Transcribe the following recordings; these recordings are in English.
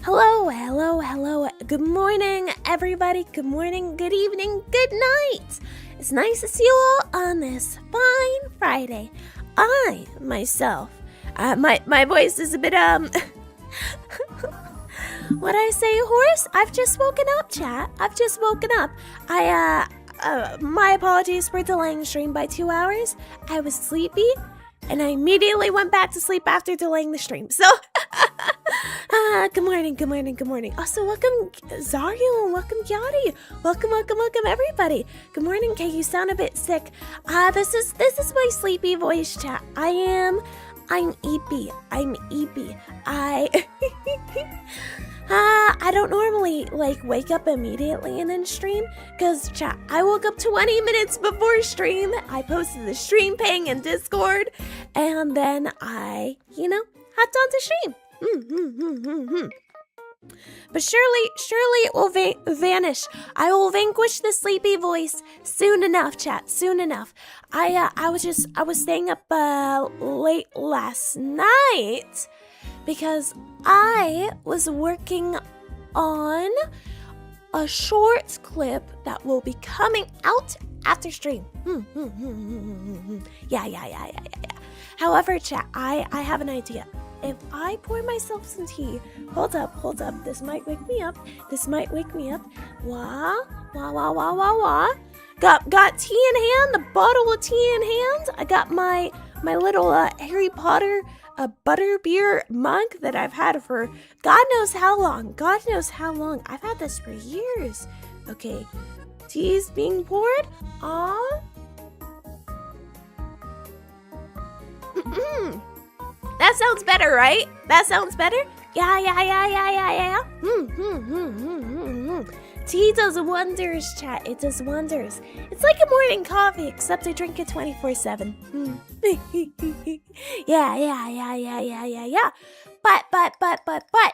Hello. Good morning, everybody. Good morning, good evening, good night. It's nice to see you all on this fine Friday. I, myself, my voice is a bit, what I say, hoarse? I've just woken up, chat. I've just woken up. My apologies for delaying the stream by 2 hours. I was sleepy, and I immediately went back to sleep after delaying the stream. So, good morning. Also, welcome Zario and welcome Yadi. Welcome, everybody. Good morning, Kay. You sound a bit sick. This is my sleepy voice, chat. I'm eepy. I don't normally wake up immediately and then stream, cause chat, I woke up 20 minutes before stream. I posted the stream ping in Discord, and then I, hopped on to stream. But surely it will vanish. I will vanquish the sleepy voice soon enough, chat. Soon enough. I was staying up late last night because I was working on a short clip that will be coming out after stream. Yeah. However, chat, I have an idea. If I pour myself some tea, hold up, this might wake me up. Wah. Got tea in hand, the bottle of tea in hand. I got my little Harry Potter butterbeer mug that I've had for God knows how long. I've had this for years. Okay, tea's being poured. That sounds better, right? That sounds better? Yeah. Tea does wonders, chat. It does wonders. It's like a morning coffee, except I drink it 24/7. Yeah. But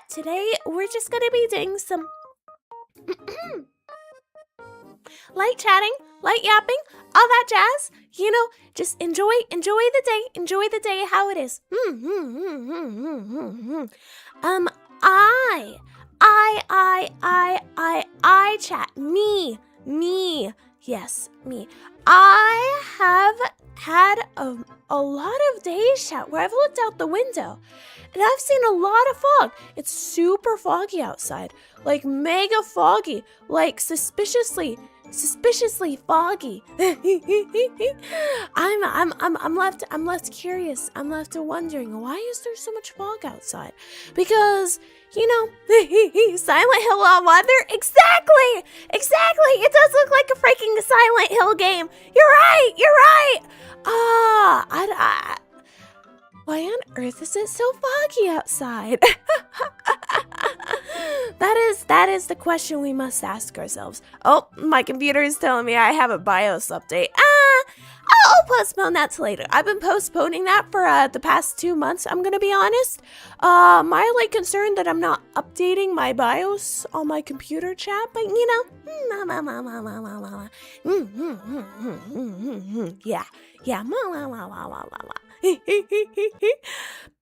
today we're just gonna be doing some light chatting, light yapping, all that jazz. Just enjoy the day how it is. I chat, me, yes, me. I have had a lot of days, chat, where I've looked out the window and I've seen a lot of fog. It's super foggy outside, like mega foggy, like suspiciously foggy. I'm left curious. I'm left wondering, why is there so much fog outside? Because, Silent Hill on weather? Exactly. It does look like a freaking Silent Hill game. You're right. Why on earth is it so foggy outside? That is the question we must ask ourselves. Oh, my computer is telling me I have a BIOS update. I'll postpone that to later. I've been postponing that for the past 2 months, I'm gonna be honest. Mildly concerned that I'm not updating my BIOS on my computer, chat, but you know, yeah,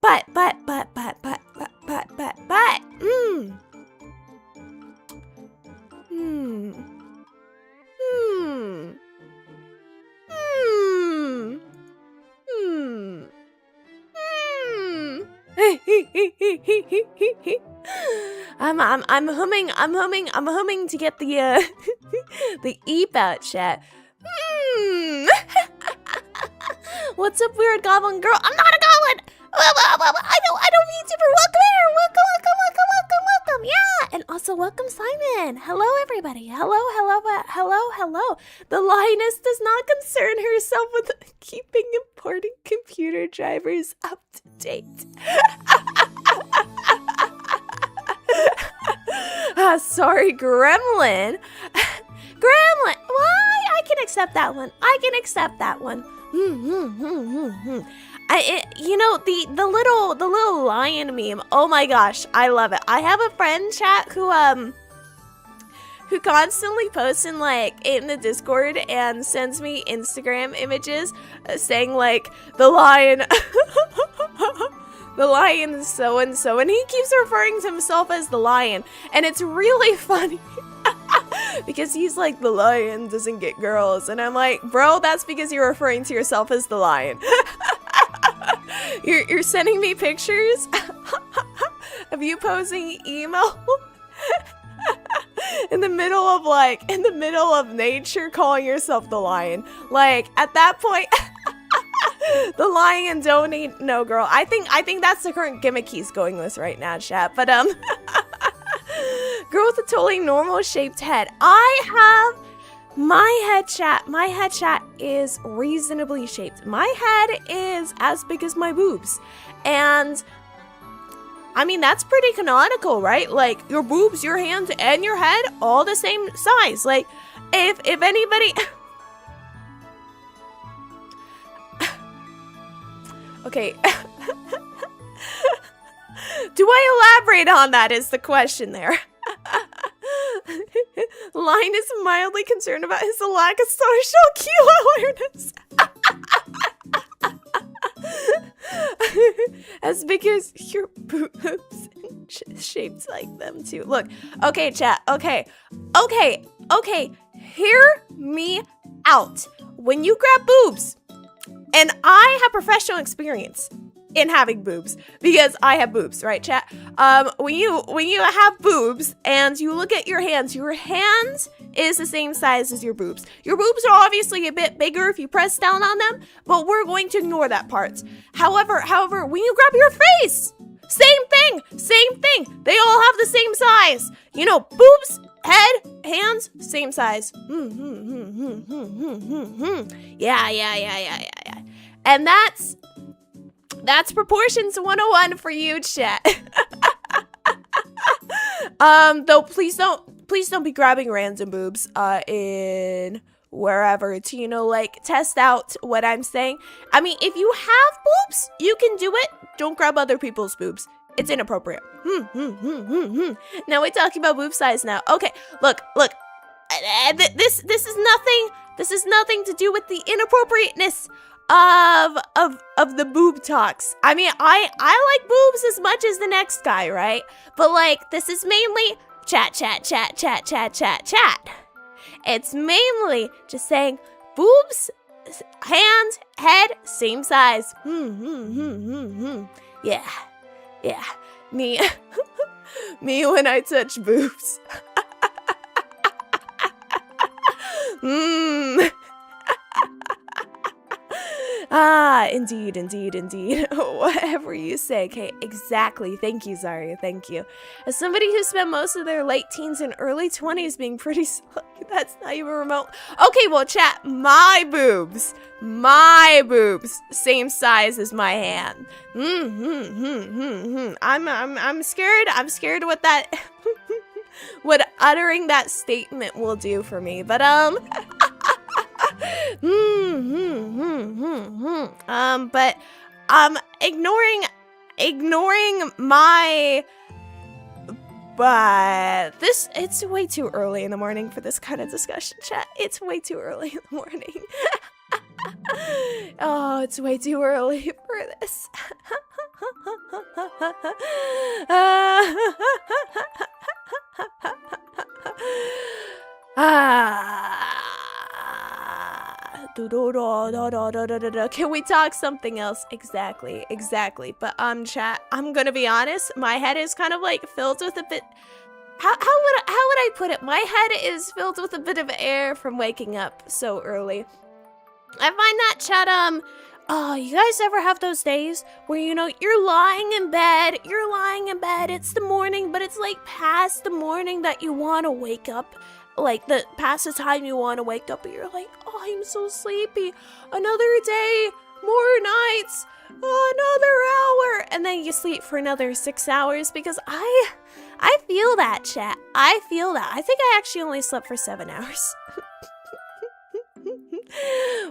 but, I'm humming to get the the eep out, chat. What's up, weird goblin girl? I'm not a goblin. I don't VTuber. Welcome here. Welcome. Yeah, and also welcome Simon. Hello, everybody. Hello. The lioness does not concern herself with keeping important computer drivers up to date. Sorry, Gremlin. Gremlin. Why? I can accept that one. You know, the little lion meme. Oh my gosh, I love it. I have a friend, chat, who constantly posts in in the Discord and sends me Instagram images saying the lion the lion is so and so, and he keeps referring to himself as the lion, and it's really funny. Because he's like, the lion doesn't get girls, and I'm like, bro, that's because you're referring to yourself as the lion. You're sending me pictures of you posing emo in the middle of nature, calling yourself the lion. At that point, the lion don't need no girl. I think that's the current gimmick he's going with right now, chat. But girl with a totally normal shaped head. I have my head, chat. My head, chat, is reasonably shaped. My head is as big as my boobs, and I mean that's pretty canonical, right? Your boobs, your hands, and your head all the same size. If anybody. Okay. Do I elaborate on that is the question there. Lion is mildly concerned about his lack of social cue awareness. That's because your boobs shaped like them too. Look, okay, chat, okay. Hear me out. When you grab boobs, and I have professional experience in having boobs because I have boobs, right, chat? When you have boobs and you look at your hands is the same size as your boobs. Your boobs are obviously a bit bigger if you press down on them, but we're going to ignore that part. However, when you grab your face, same thing. They all have the same size. You know, boobs, head, hands, same size. Yeah. And that's proportions 101 for you, chat. Though please don't be grabbing random boobs in wherever to, you know, test out what I'm saying. I mean, if you have boobs, you can do it. Don't grab other people's boobs. It's inappropriate. Now we're talking about boob size now. Okay, look. This is nothing to do with the inappropriateness of the boob talks. I mean, I like boobs as much as the next guy, right? But this is mainly chat. It's mainly just saying boobs, hand, head, same size. Yeah. Me when I touch boobs. Indeed. Whatever you say. Okay, exactly. Thank you, Zarya. Thank you. As somebody who spent most of their late teens and early 20s being pretty slow, that's not even remote. Okay, well, chat, my boobs, same size as my hand. I'm scared. I'm scared what that, what uttering that statement will do for me. But but ignoring my, but this, it's way too early in the morning for this kind of discussion, chat. It's way too early in the morning. Oh, it's way too early for this. Can we talk something else? Exactly. But chat, I'm gonna be honest, my head is kind of like filled with a bit, how would I put it? My head is filled with a bit of air from waking up so early. I find that, chat, oh, you guys ever have those days where, you know, you're lying in bed, it's the morning, but it's like past the morning that you want to wake up, like past the time you want to wake up, but you're like, oh, I'm so sleepy, another day, more nights, another hour, and then you sleep for another 6 hours, because I feel that, chat, I feel that. I think I actually only slept for 7 hours.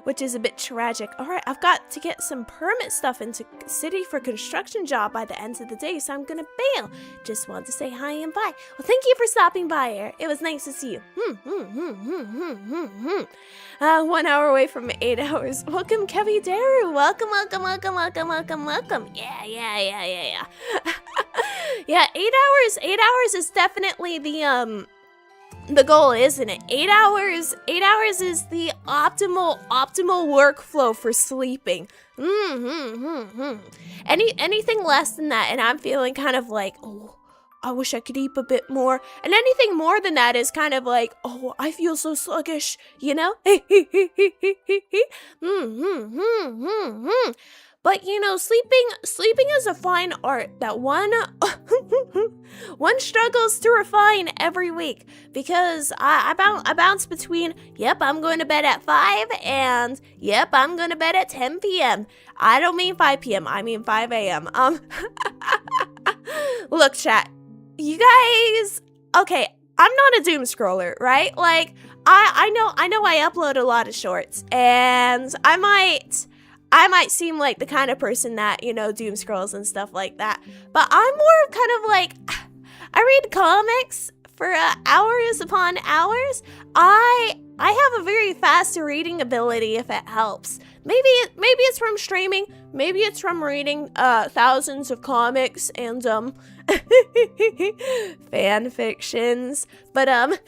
Which is a bit tragic. Alright, I've got to get some permit stuff into city for construction job by the end of the day, so I'm gonna bail. Just want to say hi and bye. Well, thank you for stopping by here. It was nice to see you. 1 hour away from 8 hours. Welcome, Kevi Daru. Welcome. Yeah. Yeah, 8 hours. 8 hours is definitely the goal, isn't it? 8 hours is the optimal workflow for sleeping. Anything less than that, and I'm feeling kind of like, oh, I wish I could eat a bit more. And anything more than that is kind of like, oh, I feel so sluggish, you know? But, you know, sleeping is a fine art that one struggles to refine every week, because I bounce between, yep, I'm going to bed at 5, and yep, I'm going to bed at 10 p.m. I don't mean 5 p.m., I mean 5 a.m. Look, chat, you guys, okay, I'm not a doom scroller, right? Like, I know I upload a lot of shorts, and I might seem like the kind of person that, you know, doom scrolls and stuff like that. But I'm more kind of like, I read comics for hours upon hours. I have a very fast reading ability, if it helps. Maybe it's from streaming. Maybe it's from reading thousands of comics and fan fictions. But I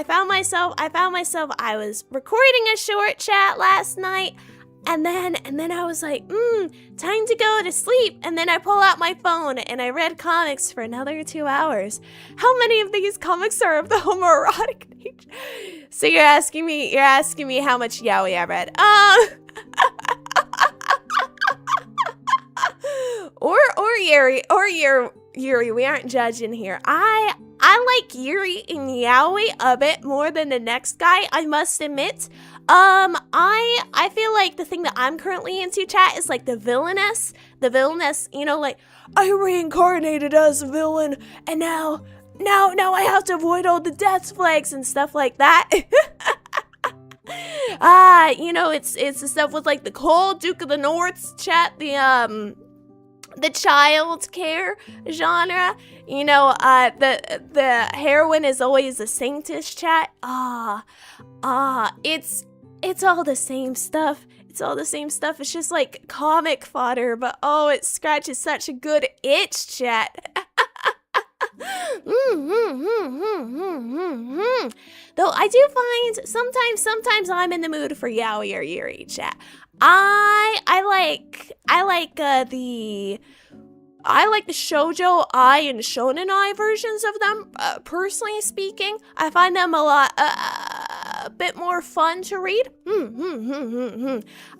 found myself, I was recording a short chat last night, and then I was like, time to go to sleep, and then I pull out my phone, and I read comics for another 2 hours. How many of these comics are of the homoerotic nature? So you're asking me how much yaoi I read. Or Yuri, we aren't judging here. I like Yuri and yaoi a bit more than the next guy, I must admit. I feel like the thing that I'm currently into, chat, is like the villainess, you know, like, I reincarnated as a villain, and now I have to avoid all the death flags and stuff like that. You know, it's the stuff with like the cold Duke of the North, chat, the child care genre, you know, the heroine is always a saintess, chat. It's all the same stuff. It's just like comic fodder, but oh, it scratches such a good itch, chat. Though I do find sometimes I'm in the mood for yaoi or yuri, chat. I like the I like the shoujo ai and shonen ai versions of them. Personally speaking, I find them a bit more fun to read.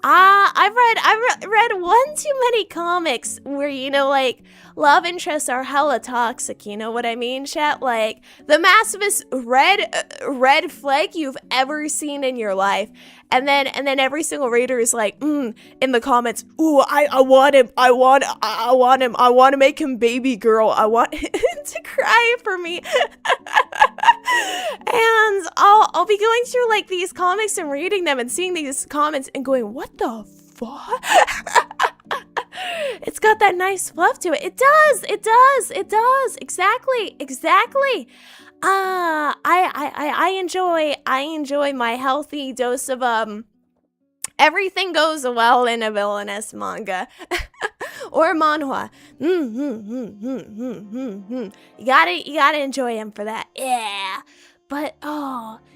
I've read one too many comics where, you know, like, love interests are hella toxic, you know what I mean, chat? Like, the massivest red flag you've ever seen in your life. And then every single reader is like, in the comments, ooh, I want him, I want him, I want to make him baby girl, I want him to cry for me. And I'll be going through like these comics and reading them and seeing these comments and going, what the fuck? It's got that nice fluff to it. It does. Exactly. I enjoy my healthy dose of everything goes well in a villainous manga. Or manhwa. You gotta enjoy him for that. Yeah. But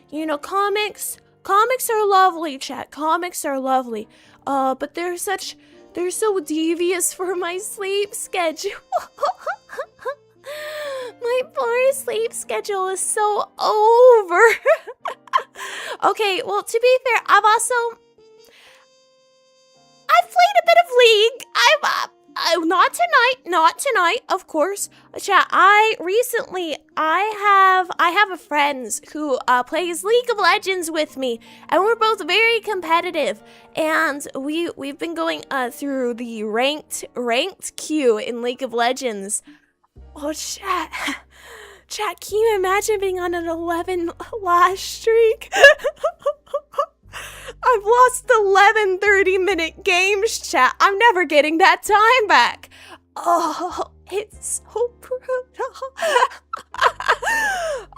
you know, comics are lovely, chat. Comics are lovely. But they're so devious for my sleep schedule. My poor sleep schedule is so over. Okay, well, to be fair, I've played a bit of League. Not tonight, of course. Chat, I have a friend who plays League of Legends with me, and we're both very competitive. And we've been going through the ranked queue in League of Legends. Oh, chat, can you imagine being on an 11 loss streak? I've lost 11 30-minute games, chat. I'm never getting that time back. Oh, it's so brutal.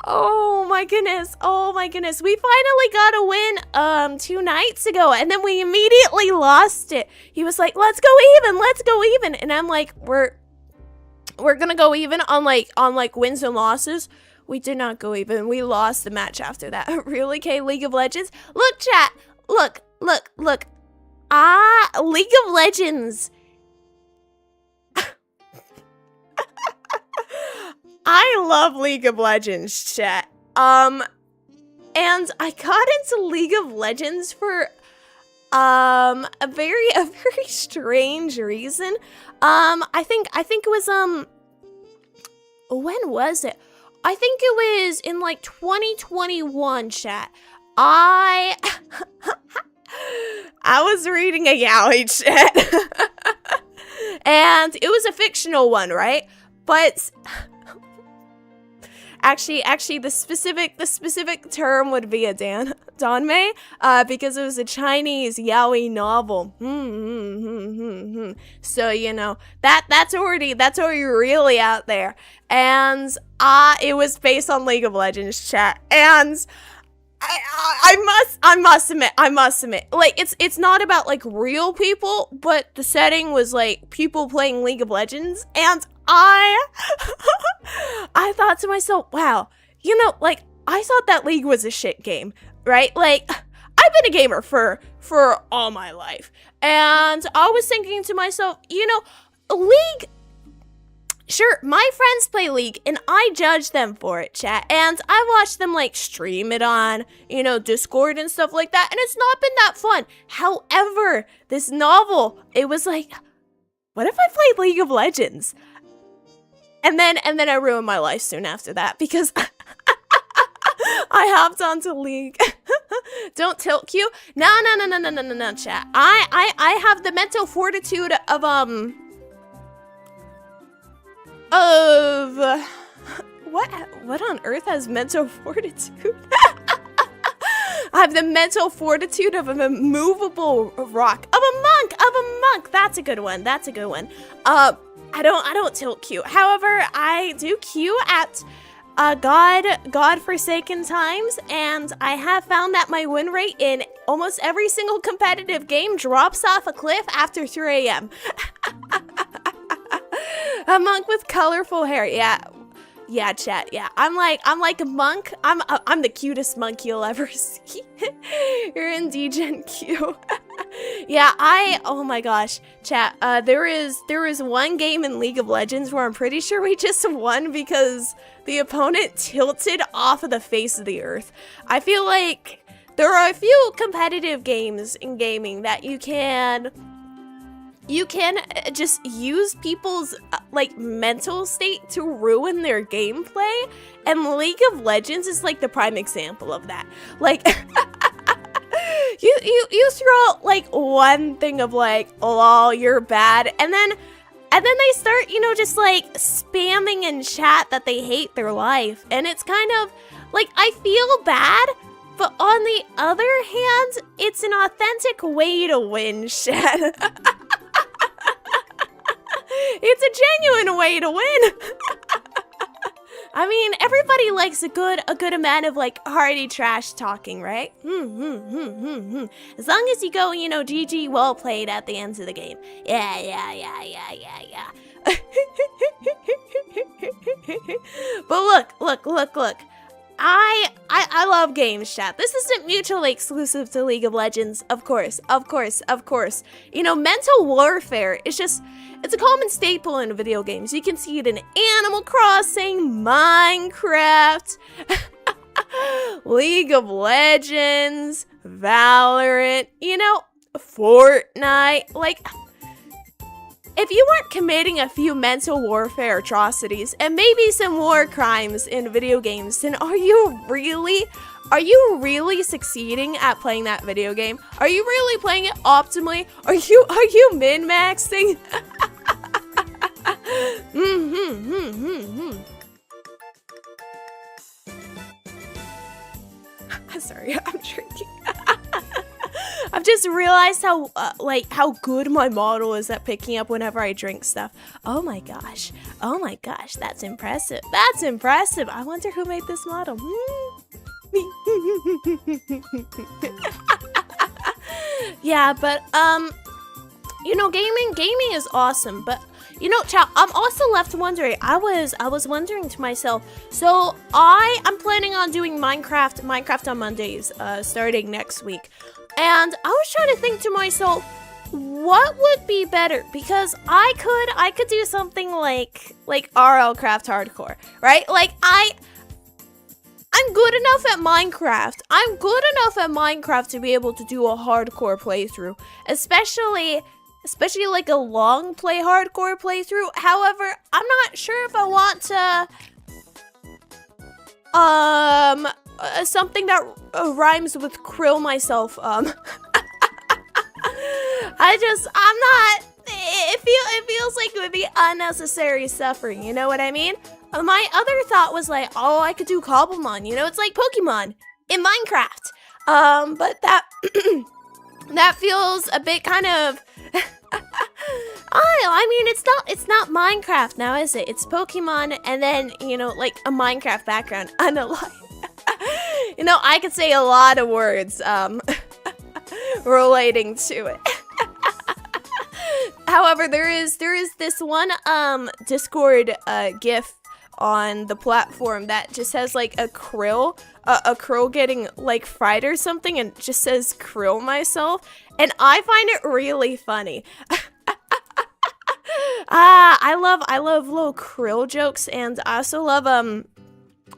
Oh my goodness. We finally got a win 2 nights ago, and then we immediately lost it. He was like, let's go even. And I'm like, we're gonna go even on like wins and losses. We did not go even. We lost the match after that. Really, K? League of Legends? Look, chat. Look. League of Legends. I love League of Legends, chat. And I got into League of Legends for a very strange reason. I think it was when was it? I think it was in like 2021, chat. I was reading a yaoi, chat. And it was a fictional one, right? But actually the specific term would be a danmei, because it was a Chinese yaoi novel. So, you know, that's already really out there. And it was based on League of Legends, chat. And I must admit, like, it's not about like real people, but the setting was like people playing League of Legends, and I thought to myself, wow, you know, like, I thought that League was a shit game, right? Like, I've been a gamer for all my life, and I was thinking to myself, you know, League, sure, my friends play League, and I judge them for it, chat, and I watch them, like, stream it on, you know, Discord and stuff like that, and it's not been that fun. However, this novel, it was like, what if I played League of Legends? And then I ruined my life soon after that, because I hopped onto League. Don't tilt Q. No, chat. I have the mental fortitude of what on earth has mental fortitude? I have the mental fortitude of an immovable rock. Of a monk. That's a good one. I don't tilt Q. However, I do Q at God-forsaken times, and I have found that my win rate in almost every single competitive game drops off a cliff after 3 a.m. A monk with colorful hair. Yeah, chat. Yeah, I'm like a monk. I'm the cutest monk you'll ever see. You're in DGen Q. Yeah, oh my gosh, chat, there is one game in League of Legends where I'm pretty sure we just won because the opponent tilted off of the face of the earth. I feel like there are a few competitive games in gaming that you can just use people's like mental state to ruin their gameplay, and League of Legends is like the prime example of that. Like you throw out like one thing of like, lol, you're bad, and then they start, you know, just like spamming in chat that they hate their life, and it's kind of like, I feel bad, but on the other hand, it's an authentic way to win, chat. It's a genuine way to win. I mean, everybody likes a good amount of like hearty trash talking, right? As long as you go, you know, GG, well played at the end of the game. Yeah. But look. I love games, chat. This isn't mutually exclusive to League of Legends, of course. You know, mental warfare is just, it's a common staple in video games. You can see it in Animal Crossing, Minecraft, League of Legends, Valorant, you know, Fortnite. Like, if you weren't committing a few mental warfare atrocities and maybe some war crimes in video games, then are you really succeeding at playing that video game? Are you really playing it optimally? Are you min-maxing? Sorry, I'm drinking. I've just realized how good my model is at picking up whenever I drink stuff. Oh my gosh, that's impressive. I wonder who made this model. Yeah, but you know, gaming is awesome, but you know, chat, I'm also left wondering. I was wondering to myself. So I'm planning on doing Minecraft on Mondays, starting next week, and I was trying to think to myself, what would be better? Because I could do something like RL Craft Hardcore, right? Like I'm good enough at Minecraft. I'm good enough at Minecraft to be able to do a hardcore playthrough, especially like a long play hardcore playthrough. However, I'm not sure if I want to something that rhymes with krill myself. I'm not. It feels like it would be unnecessary suffering. You know what I mean? My other thought was like, oh, I could do Cobblemon. You know, it's like Pokemon in Minecraft. But that that feels a bit kind of. I mean, it's not Minecraft now, is it? It's Pokemon, and then, you know, like a Minecraft background. Unalive. You know, I could say a lot of words relating to it. However, there is this one Discord GIF on the platform that just has like a krill getting like fried or something, and just says krill myself, and I find it really funny. I love little krill jokes, and I also love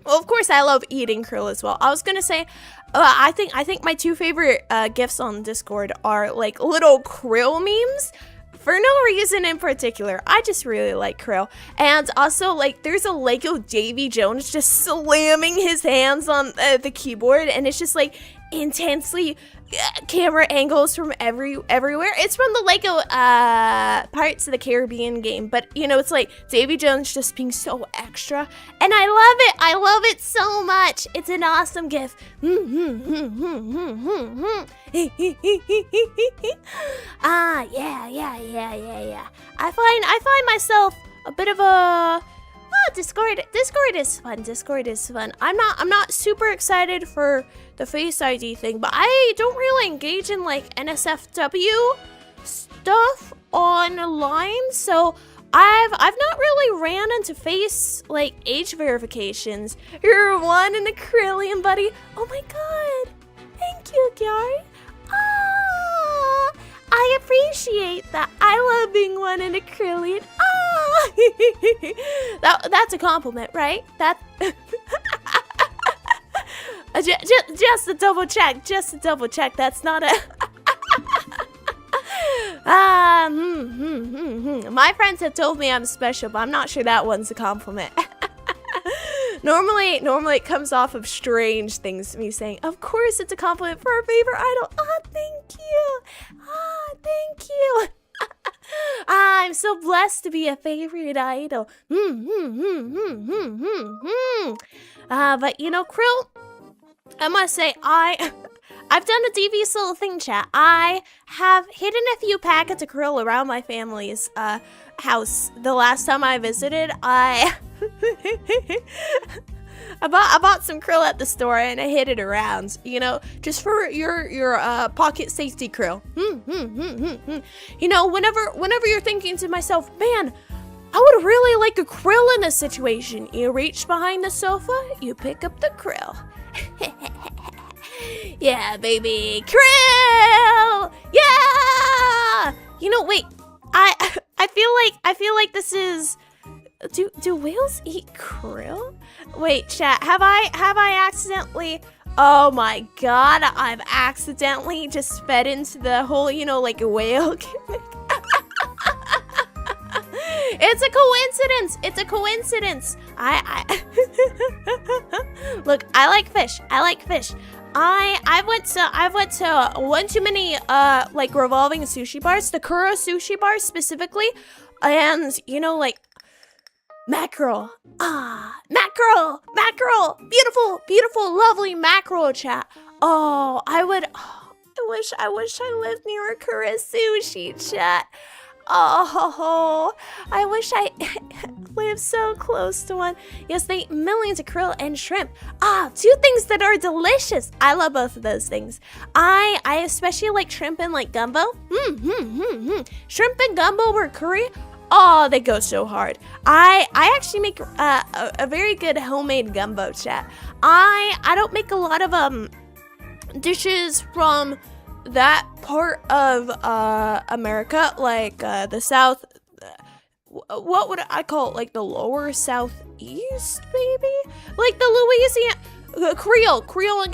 well, of course I love eating krill as well. I was gonna say I think my two favorite GIFs on Discord are like little krill memes. For no reason in particular, I just really like krill. And also, like, there's a Lego Davy Jones just slamming his hands on the keyboard, and it's just like intensely camera angles from everywhere. It's from the Lego Pirates of the Caribbean game, but you know, it's like Davy Jones just being so extra, and I love it so much. It's an awesome GIF. Yeah. I find myself a bit of a Discord is fun. I'm not super excited for the Face ID thing, but I don't really engage in like NSFW stuff online, so I've not really ran into face like age verifications. You're one in a trillion, buddy. Oh my god. Thank you, Gary. appreciate that. I love being one in a Krillian. That's a compliment, right? That just to double check. Just to double check. That's not a. My friends have told me I'm special, but I'm not sure that one's a compliment. Normally it comes off of strange things, me saying, of course it's a compliment for our favorite idol. Oh, thank you. Oh, thank you. I'm so blessed to be a favorite idol. But you know, Krill, I must say, I've done a devious little thing, chat. I have hidden a few packets of krill around my family's house. The last time I visited, I bought some krill at the store and I hid it around, you know, just for your pocket safety krill. You know, whenever you're thinking to myself, man, I would really like a krill in this situation. You reach behind the sofa, you pick up the krill. Yeah, baby, krill! Yeah! You know, wait, I feel like this is. Do whales eat krill? Wait, chat, have I accidentally? Oh my god, I've accidentally just fed into the whole, you know, like a whale gimmick. It's a coincidence. It's a coincidence. Look, I like fish. I like fish. I went to one too many like revolving sushi bars, the Kura sushi bar specifically, and you know, like mackerel. Mackerel, beautiful, lovely mackerel, chat. Oh, I wish I lived near a Kura sushi, chat. Oh, I wish I lived so close to one. Yes, they eat millions of krill and shrimp. Two things that are delicious. I love both of those things. I especially like shrimp and like gumbo. Shrimp and gumbo or curry. Oh, they go so hard. I actually make a very good homemade gumbo, chat. I don't make a lot of dishes from that part of America, like the South. What would I call it? Like the lower Southeast, maybe? Like the Louisiana Creole and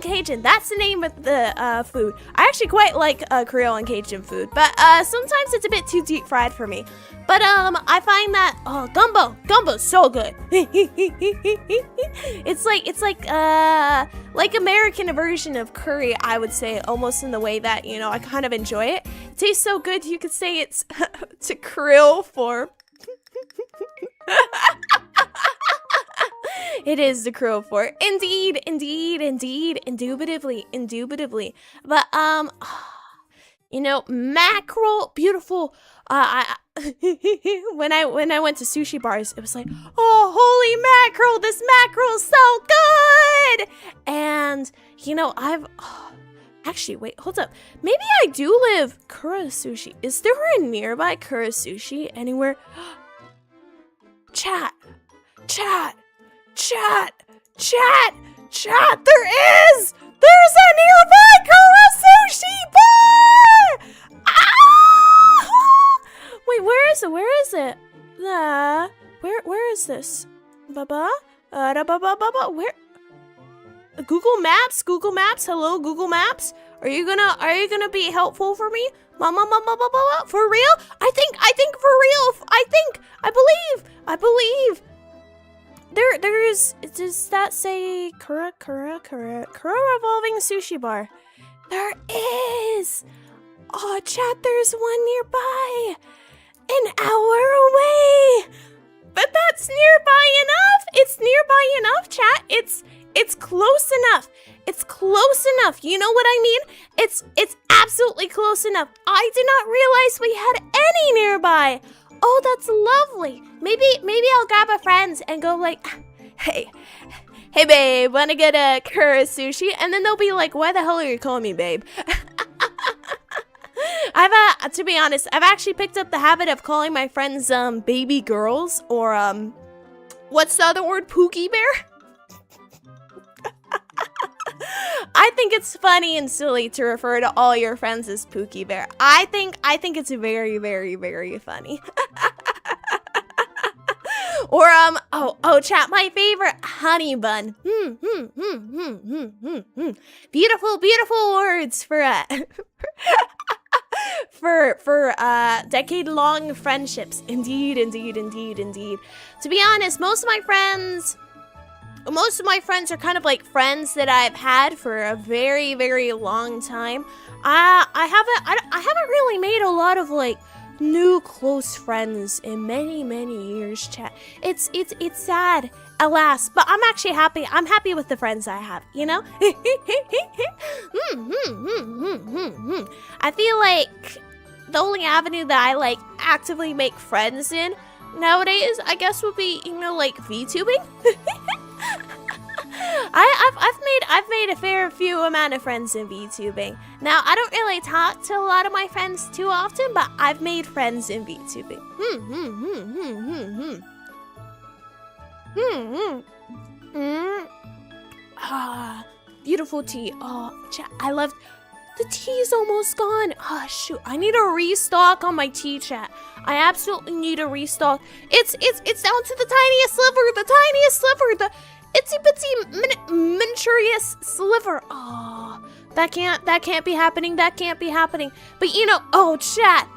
Cajun. That's the name of the food. I actually quite like Creole and Cajun food, but sometimes it's a bit too deep fried for me. But I find that gumbo's so good. It's like American version of curry, I would say, almost in the way that, you know, I kind of enjoy it. It tastes so good, you could say it's to krill form. It is the krill form. Indeed, indubitably. But you know, mackerel, beautiful. When I went to sushi bars, it was like, oh, holy mackerel, this mackerel's so good. And you know, actually, wait, hold up. Maybe I do live Kura Sushi. Is there a nearby Kura Sushi anywhere? Chat. There is. There's a nearby Kura Sushi bar. Wait, where is it? Where is this? Baba? Where? Google Maps? Hello, Google Maps? Are you gonna be helpful for me? Mama, for real? I think for real. I believe. There is. Does that say Kura revolving sushi bar? There is. Oh, chat, there's one nearby. An hour away. But that's nearby enough. It's nearby enough, chat. It's close enough. It's close enough. You know what I mean? It's absolutely close enough. I did not realize we had any nearby. Oh, that's lovely. Maybe I'll grab a friend and go like, hey babe, wanna get a Kura sushi? And then they'll be like, why the hell are you calling me babe? To be honest, I've actually picked up the habit of calling my friends baby girls, or what's the other word? Pookie bear? I think it's funny and silly to refer to all your friends as Pookie Bear. I think it's very, very, very funny. Or chat, my favorite, honey bun. Beautiful, beautiful words for for decade-long friendships. Indeed, indeed, indeed, indeed. To be honest, most of my friends are kind of like friends that I've had for a very, very long time. I haven't really made a lot of like new close friends in many, many years, chat. It's sad, alas, but I'm actually happy. I'm happy with the friends I have, you know? I feel like the only avenue that I like actively make friends in nowadays, I guess, would be, you know, like VTubing. I've made a fair few amount of friends in VTubing. Now, I don't really talk to a lot of my friends too often, but I've made friends in VTubing. Ah, beautiful tea. Oh, chat, I love. The tea's almost gone. Oh, shoot. I need a restock on my tea, chat. I absolutely need a restock. It's down to the tiniest sliver, the itsy bitsy miniaturious sliver. Oh, that can't be happening. That can't be happening. But you know, oh, chat.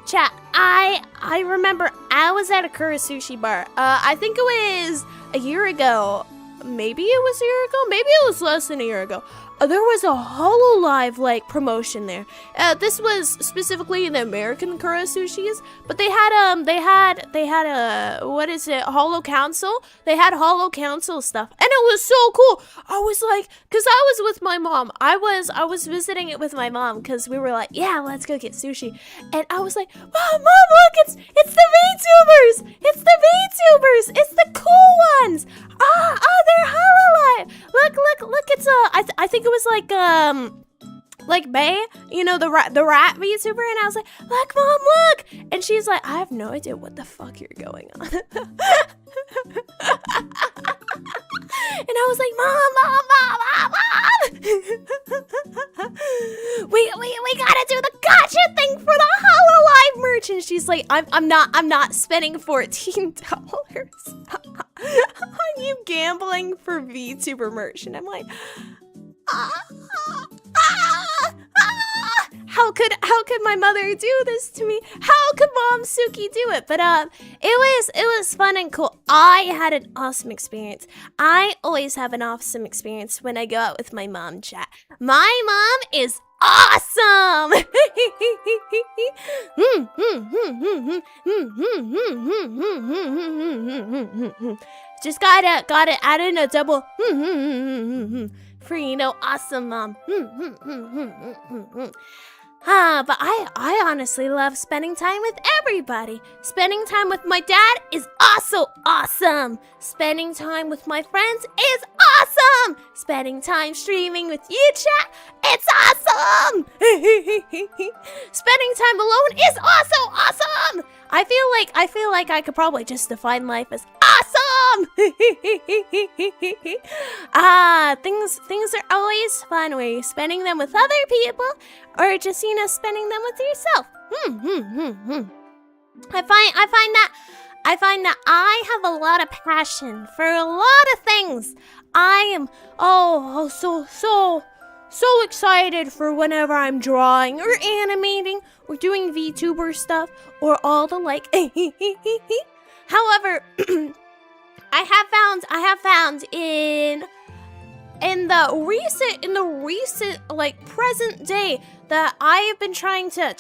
I remember I was at a Kura sushi bar. I think it was a year ago. Maybe it was a year ago. Maybe it was less than a year ago. There was a HoloLive like promotion there. This was specifically the American Kura sushis, but they had a what is it? Holo Council. They had Holo Council stuff, and it was so cool. I was like, cause I was with my mom. I was visiting it with my mom because we were like, yeah, let's go get sushi. And I was like, mom, look, it's the VTubers. It's the VTubers. It's the cool ones. They're HoloLive. Look, it's I think it was like Bay, you know, the rat VTuber, and I was like, look, mom, look, and she's like, I have no idea what the fuck you're going on. And I was like, mom, we gotta do the gotcha thing for the HoloLive merch, and she's like, I'm not spending $14 on you gambling for VTuber merch, and I'm like, how could my mother do this to me? How could Mom Suki do it? But it was fun and cool. I had an awesome experience. I always have an awesome experience when I go out with my mom, chat. My mom is awesome. Just gotta add in a double for, you know, awesome mom. But I honestly love spending time with everybody. Spending time with my dad is also awesome. Spending time with my friends is awesome. Spending time streaming with you, chat, it's awesome. Spending time alone is also awesome. I feel like I could probably just define life as awesome. Things are always fun where you're spending them with other people or just, you know, spending them with yourself. I find that I have a lot of passion for a lot of things. I am so excited for whenever I'm drawing or animating or doing VTuber stuff or all the like. However, I have found in the recent like present day that I've been trying to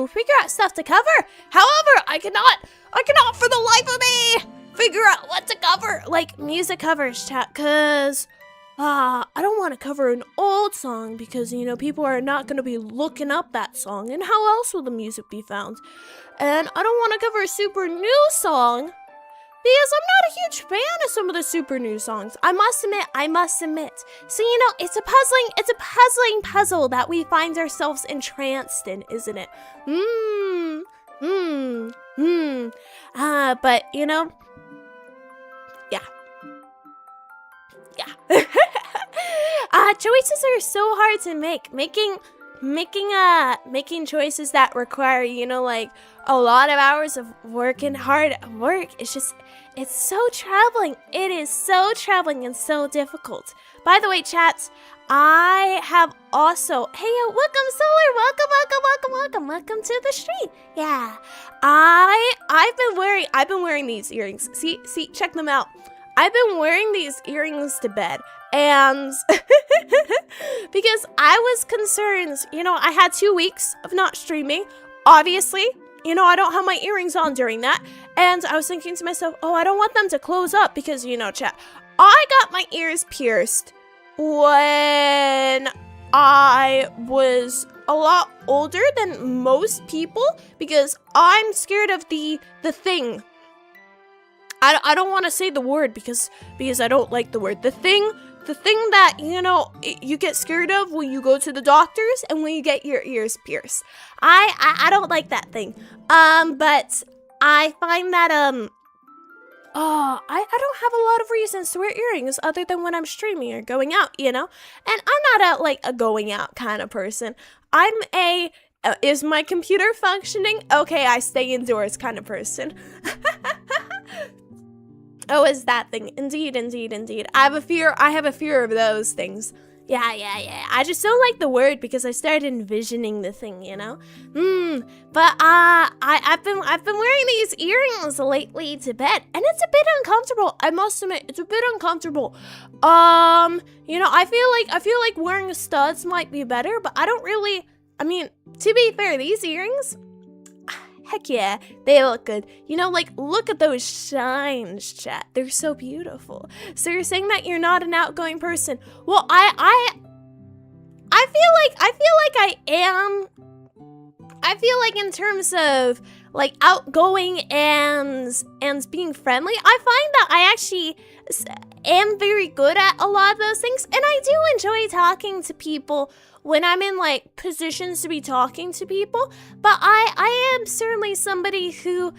figure out stuff to cover. However, I cannot for the life of me figure out what to cover, like music covers, chat, cause I don't want to cover an old song because, you know, people are not going to be looking up that song, and how else will the music be found? And I don't want to cover a super new song because I'm not a huge fan of some of the super new songs. I must admit. So, you know, it's a puzzling puzzle that we find ourselves entranced in, isn't it? But, you know, yeah. Choices are so hard to make. Making choices that require, like a lot of hours of work and hard work. It's so traveling. It is so traveling and so difficult. By the way, chats, I have also, hey, welcome Solar, welcome to the stream. Yeah, I've been wearing these earrings. See, check them out. I've been wearing these earrings to bed, and because I was concerned, I had 2 weeks of not streaming, obviously. I don't have my earrings on during that, and I was thinking to myself, oh, I don't want them to close up because, chat, I got my ears pierced when I was a lot older than most people because I'm scared of the thing. I don't want to say the word because I don't like the word. The thing that, you get scared of when you go to the doctors and when you get your ears pierced. I don't like that thing. But I find that, I don't have a lot of reasons to wear earrings other than when I'm streaming or going out, And I'm not a going out kind of person. I'm is my computer functioning? Okay, I stay indoors kind of person. Oh, is that thing. Indeed. I have a fear of those things. Yeah. I just don't like the word because I started envisioning the thing, But I've been wearing these earrings lately to bed, and it's a bit uncomfortable. I must admit, it's a bit uncomfortable. I feel like wearing studs might be better, but I don't really. I mean, to be fair, these earrings, heck yeah, they look good. Look at those shines, chat. They're so beautiful. So you're saying that you're not an outgoing person? Well, I feel like I am. I feel like in terms of outgoing and being friendly, I find that I actually am very good at a lot of those things, and I do enjoy talking to people when I'm in positions to be talking to people. But I am certainly somebody who,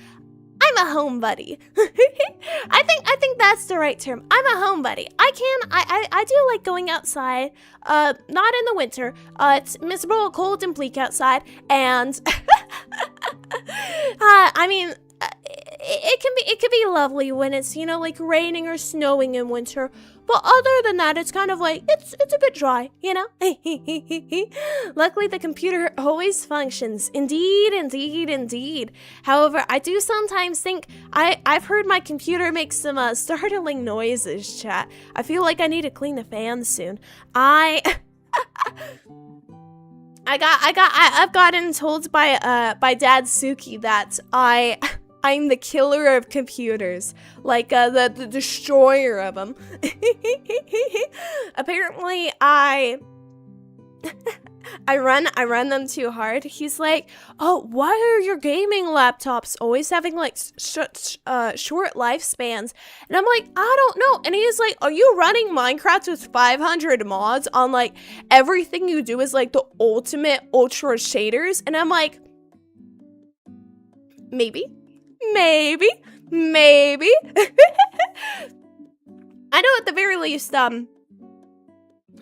I'm a home buddy. I think that's the right term. I'm a home buddy. I do like going outside. Not in the winter. It's miserable, cold, and bleak outside, and it can be lovely when it's raining or snowing in winter. But other than that, it's kind of it's a bit dry, Luckily, the computer always functions. Indeed. However, I do sometimes think I've heard my computer make some startling noises, chat. I feel like I need to clean the fan soon. I've gotten told by Dad Suki that I'm the killer of computers, the destroyer of them. Apparently, I run them too hard. He's like, oh, why are your gaming laptops always having short lifespans? And I'm like, I don't know. And he's like, are you running Minecraft with 500 mods on everything you do is the ultimate ultra shaders? And I'm like, maybe. I know at the very least,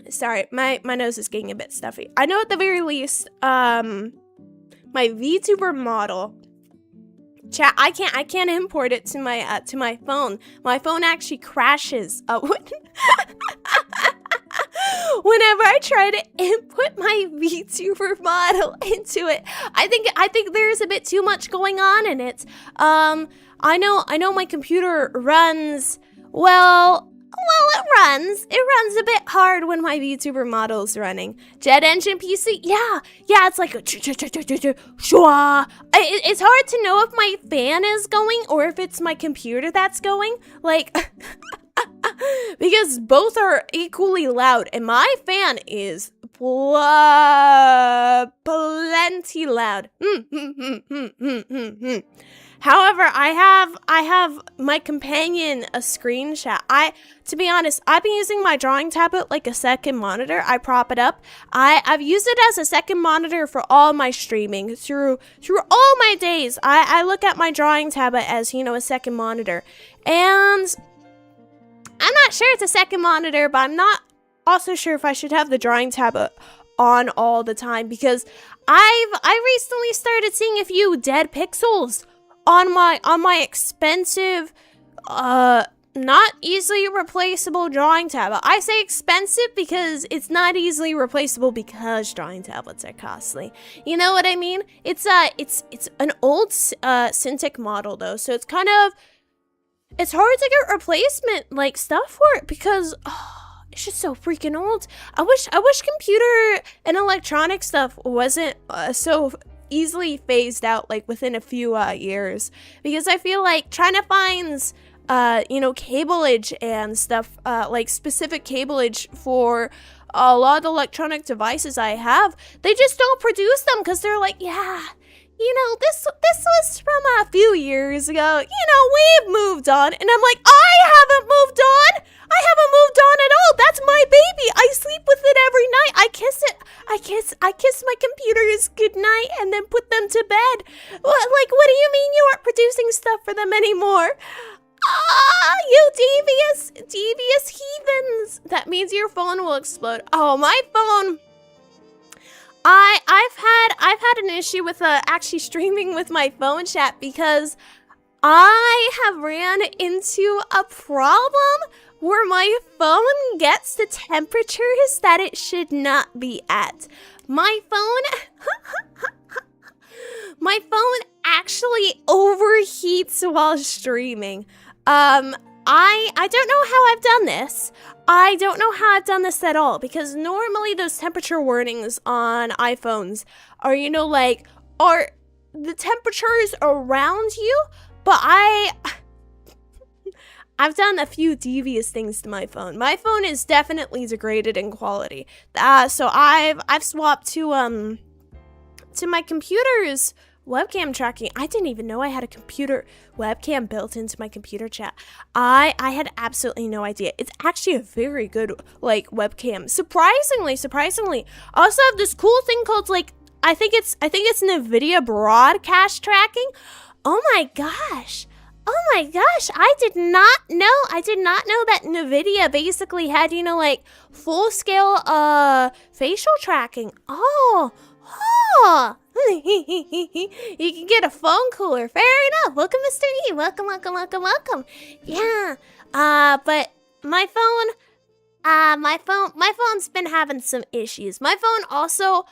sorry, my nose is getting a bit stuffy. I know at the very least, my VTuber model, chat, I can't import it to my phone. My phone actually crashes whenever I try to input my VTuber model into it. I think there's a bit too much going on in it. I know my computer runs it runs a bit hard when my VTuber model's running. Jet engine PC, yeah, it's like a it's hard to know if my fan is going or if it's my computer that's going. Because both are equally loud, and my fan is plenty loud. However, I have my companion a screenshot. To be honest, I've been using my drawing tablet like a second monitor. I prop it up. I've used it as a second monitor for all my streaming through all my days. I look at my drawing tablet as a second monitor, and I'm not sure it's a second monitor, but I'm not also sure if I should have the drawing tab on all the time, because I recently started seeing a few dead pixels on my expensive not easily replaceable drawing tablet. I say expensive because it's not easily replaceable because drawing tablets are costly. You know what I mean? It's an old Cintiq model though, so it's hard to get replacement like stuff for it because it's just so freaking old. I wish computer and electronic stuff wasn't so easily phased out like within a few years, because I feel like trying to find cableage and stuff, like specific cableage for a lot of the electronic devices I have, they just don't produce them because they're like, yeah, this was from a few years ago. We've moved on. And I'm like, I haven't moved on. I haven't moved on at all. That's my baby. I sleep with it every night. I kiss it. I kiss my computers goodnight and then put them to bed. What do you mean you aren't producing stuff for them anymore? You devious heathens. That means your phone will explode. Oh, my phone. I've had an issue with actually streaming with my phone chat because I have ran into a problem where my phone gets the temperatures that it should not be at. My phone actually overheats while streaming. I don't know how I've done this. I don't know how I've done this at all, because normally those temperature warnings on iPhones are, are the temperatures around you, but I've done a few devious things to my phone. My phone is definitely degraded in quality. So I've swapped to my computer's webcam tracking. I didn't even know I had a computer webcam built into my computer chat. I had absolutely no idea. It's actually a very good webcam. Surprisingly. I also have this cool thing called I think it's NVIDIA broadcast tracking. Oh my gosh. I did not know that NVIDIA basically had, full scale facial tracking. Oh. You can get a phone cooler. Fair enough. Welcome, Mr. E. Welcome. Yeah. But my phone's been having some issues. My phone also,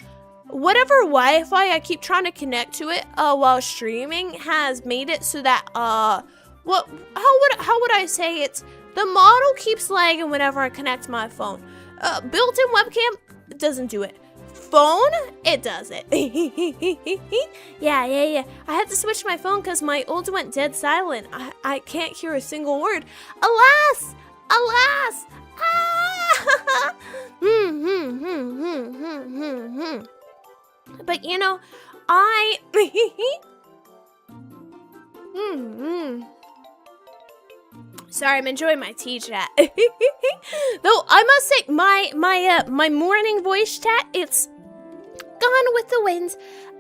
whatever Wi-Fi I keep trying to connect to it while streaming has made it so that how would I say it? The model keeps lagging whenever I connect my phone. Built-in webcam doesn't do it. Phone, it does it. Yeah. I had to switch my phone because my old went dead silent. I can't hear a single word. Alas. But Sorry, I'm enjoying my tea chat. Though I must say, my morning voice chat, it's gone with the wind,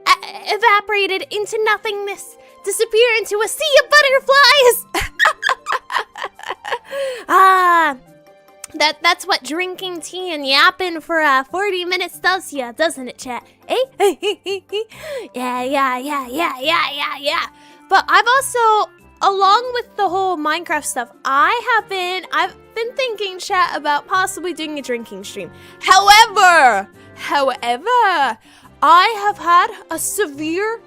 evaporated into nothingness, disappear into a sea of butterflies. That's what drinking tea and yapping for 40 minutes does ya, doesn't it, chat? Eh? Yeah. But I've also, along with the whole Minecraft stuff, I've been thinking, chat, about possibly doing a drinking stream. However, I have had a severe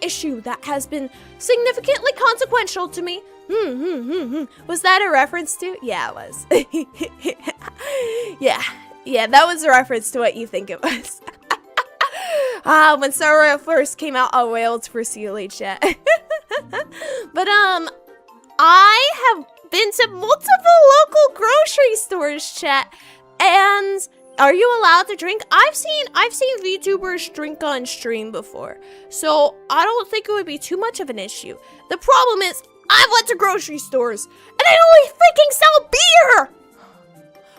issue that has been significantly consequential to me. Was that a reference to? Yeah, it was. Yeah, that was a reference to what you think it was. When Sora first came out, I wailed for CLH chat. But I have been to multiple local grocery stores, chat, and are you allowed to drink? I've seen VTubers drink on stream before, so I don't think it would be too much of an issue. The problem is, I've went to grocery stores and I only freaking sell beer.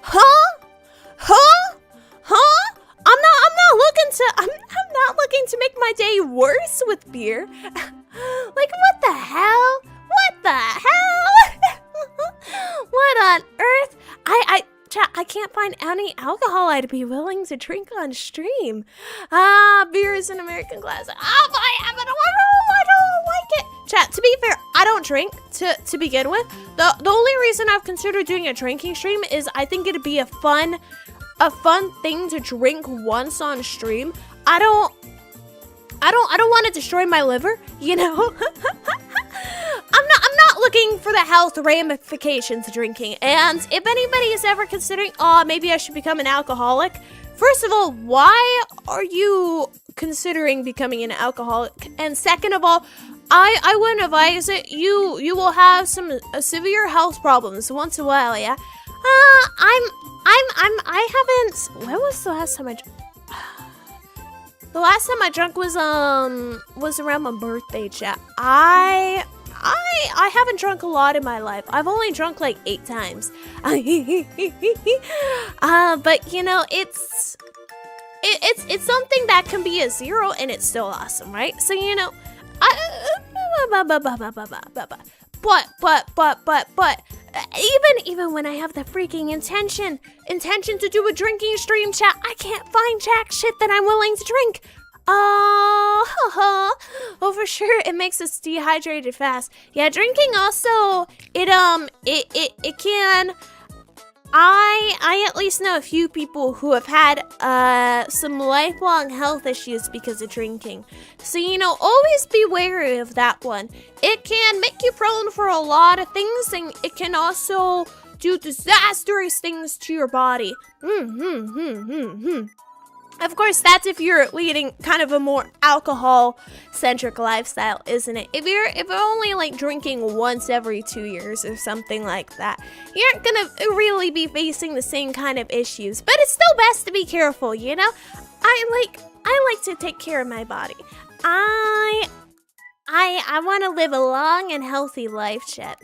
Huh? I'm not looking to make my day worse with beer. What the hell? What on earth? chat, I can't find any alcohol I'd be willing to drink on stream. Beer is an American classic. Oh, I don't like it. Chat, to be fair, I don't drink to begin with. The only reason I've considered doing a drinking stream is I think it'd be a fun thing to drink once on stream. I don't want to destroy my liver, you know? I'm not looking for the health ramifications of drinking. And if anybody is ever considering, oh, maybe I should become an alcoholic. First of all, why are you considering becoming an alcoholic? And second of all, I wouldn't advise it. You will have some severe health problems once in a while, yeah? I haven't, when was the last time I drank? The last time I drank was around my birthday, chat. I haven't drunk a lot in my life. I've only drunk like 8 times. But you know, it's something that can be a 0 and it's still awesome, right? So you know, but even when I have the freaking intention to do a drinking stream, chat, I can't find jack shit that I'm willing to drink. Oh, for sure, it makes us dehydrated fast. Yeah, drinking also, it can. I at least know a few people who have had some lifelong health issues because of drinking. So, you know, always be wary of that one. It can make you prone for a lot of things, and it can also do disastrous things to your body. Of course, that's if you're leading kind of a more alcohol-centric lifestyle, isn't it? If you're only like drinking once every 2 years or something like that, you aren't gonna really be facing the same kind of issues. But it's still best to be careful, you know? I like to take care of my body. I want to live a long and healthy life, chat.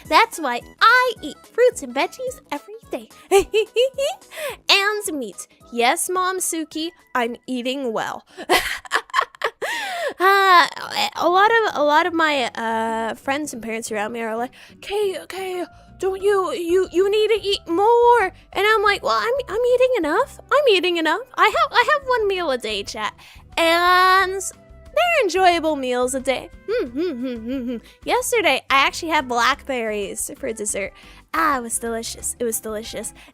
That's why I eat fruits and veggies every day. And meat. Yes, Mom Suki, I'm eating well. A lot of my friends and parents around me are like, okay, don't you need to eat more. And I'm like, well, I'm eating enough. I have 1 meal a day, chat. And they're enjoyable meals a day. Yesterday, I actually had blackberries for dessert. It was delicious. None of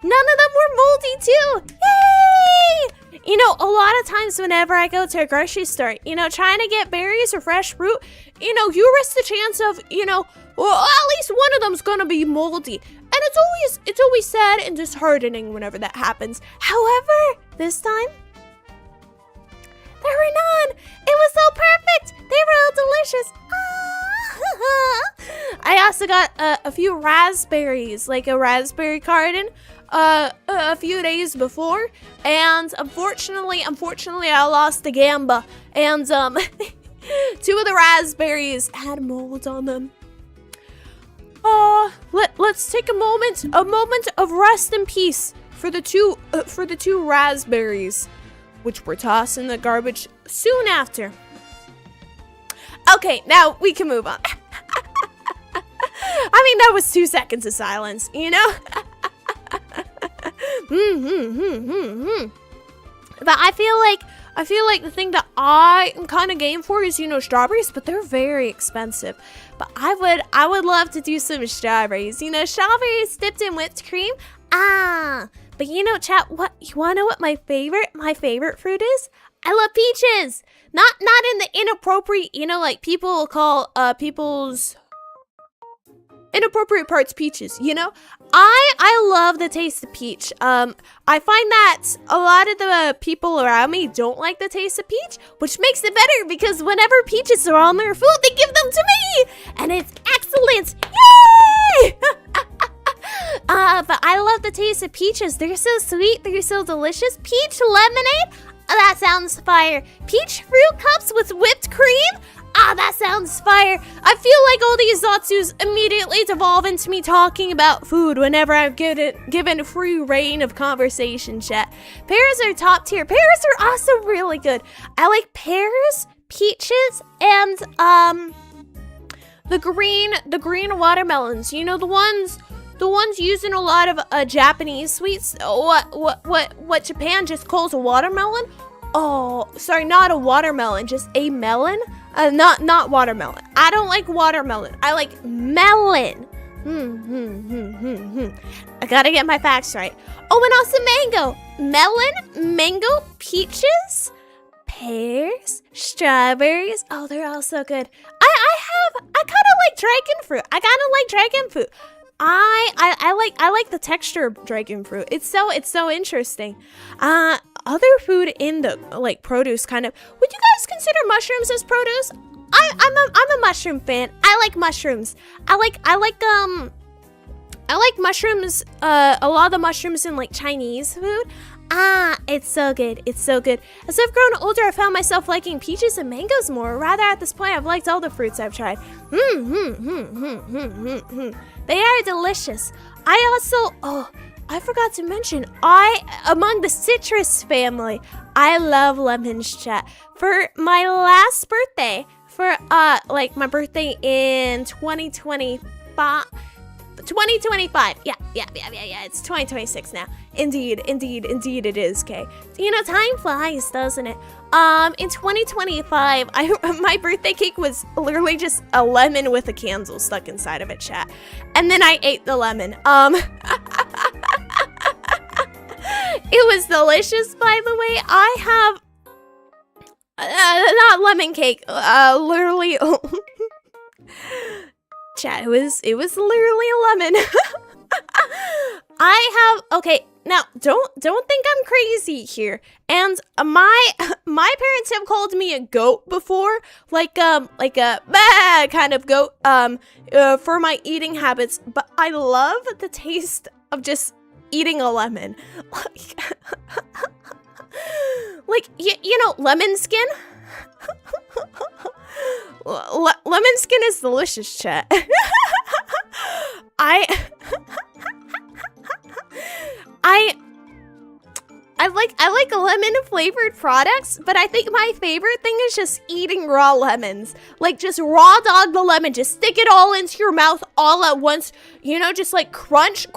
them were moldy too. Yay! You know, a lot of times whenever I go to a grocery store, you know, trying to get berries or fresh fruit, you know, you risk the chance of, you know, well, at least one of them's gonna be moldy. And it's always sad and disheartening whenever that happens. However, this time, there were none. It was so perfect. They were all delicious. I also got a few raspberries, like a raspberry carton, a few days before, and unfortunately, I lost the gamba, and 2 of the raspberries had mold on them. Let's take a moment of rest and peace for the two raspberries, which were tossed in the garbage soon after. Okay, now we can move on. I mean, that was 2 seconds of silence, you know? But I feel like the thing that I am kind of game for is, you know, strawberries, but they're very expensive. But I would love to do some strawberries. You know, strawberries dipped in whipped cream. But you know, chat, you wanna know what my favorite fruit is? I love peaches. Not in the inappropriate, you know, like people call people's inappropriate parts peaches, you know? I love the taste of peach. I find that a lot of the people around me don't like the taste of peach, which makes it better because whenever peaches are on their food, they give them to me, and it's excellent. Yay! But I love the taste of peaches. They're so sweet. They're so delicious. Peach lemonade? Oh, that sounds fire. Peach fruit cups with whipped cream? That sounds fire. I feel like all these Zatsus immediately devolve into me talking about food whenever I'm given free reign of conversation, chat. Pears are top tier. Pears are also really good. I like pears, peaches, and the green watermelons. You know, the ones the ones using a lot of Japanese sweets. What Japan just calls a watermelon. Oh, sorry, not a watermelon, just a melon. Not watermelon. I don't like watermelon. I like melon. I gotta get my facts right. Oh, and also mango. Melon, mango, peaches, pears, strawberries. Oh, they're all so good. I kind of like dragon fruit. I like the texture of dragon fruit. It's so interesting. Other food in the like produce kind of. Would you guys consider mushrooms as produce? I'm a mushroom fan. I like mushrooms. I like mushrooms. A lot of the mushrooms in like Chinese food. It's so good. It's so good. As I've grown older, I found myself liking peaches and mangoes more. Rather, at this point, I've liked all the fruits I've tried. They are delicious. I forgot to mention, among the citrus family, I love lemons, chat. For my last birthday, like my birthday in 2025. Yeah, it's 2026 now. Indeed it is, okay? You know, time flies, doesn't it? In 2025, my birthday cake was literally just a lemon with a candle stuck inside of it, chat. And then I ate the lemon. It was delicious, by the way. I have not lemon cake, literally. Chat, it was literally a lemon. Okay, now don't think I'm crazy here. And my parents have called me a goat before, like a bah kind of goat, for my eating habits. But I love the taste of just eating a lemon. Like you know, lemon skin. Lemon skin is delicious, chat. I like lemon flavored products, but I think my favorite thing is just eating raw lemons. Like just raw dog the lemon, just stick it all into your mouth all at once. You know, just like crunch,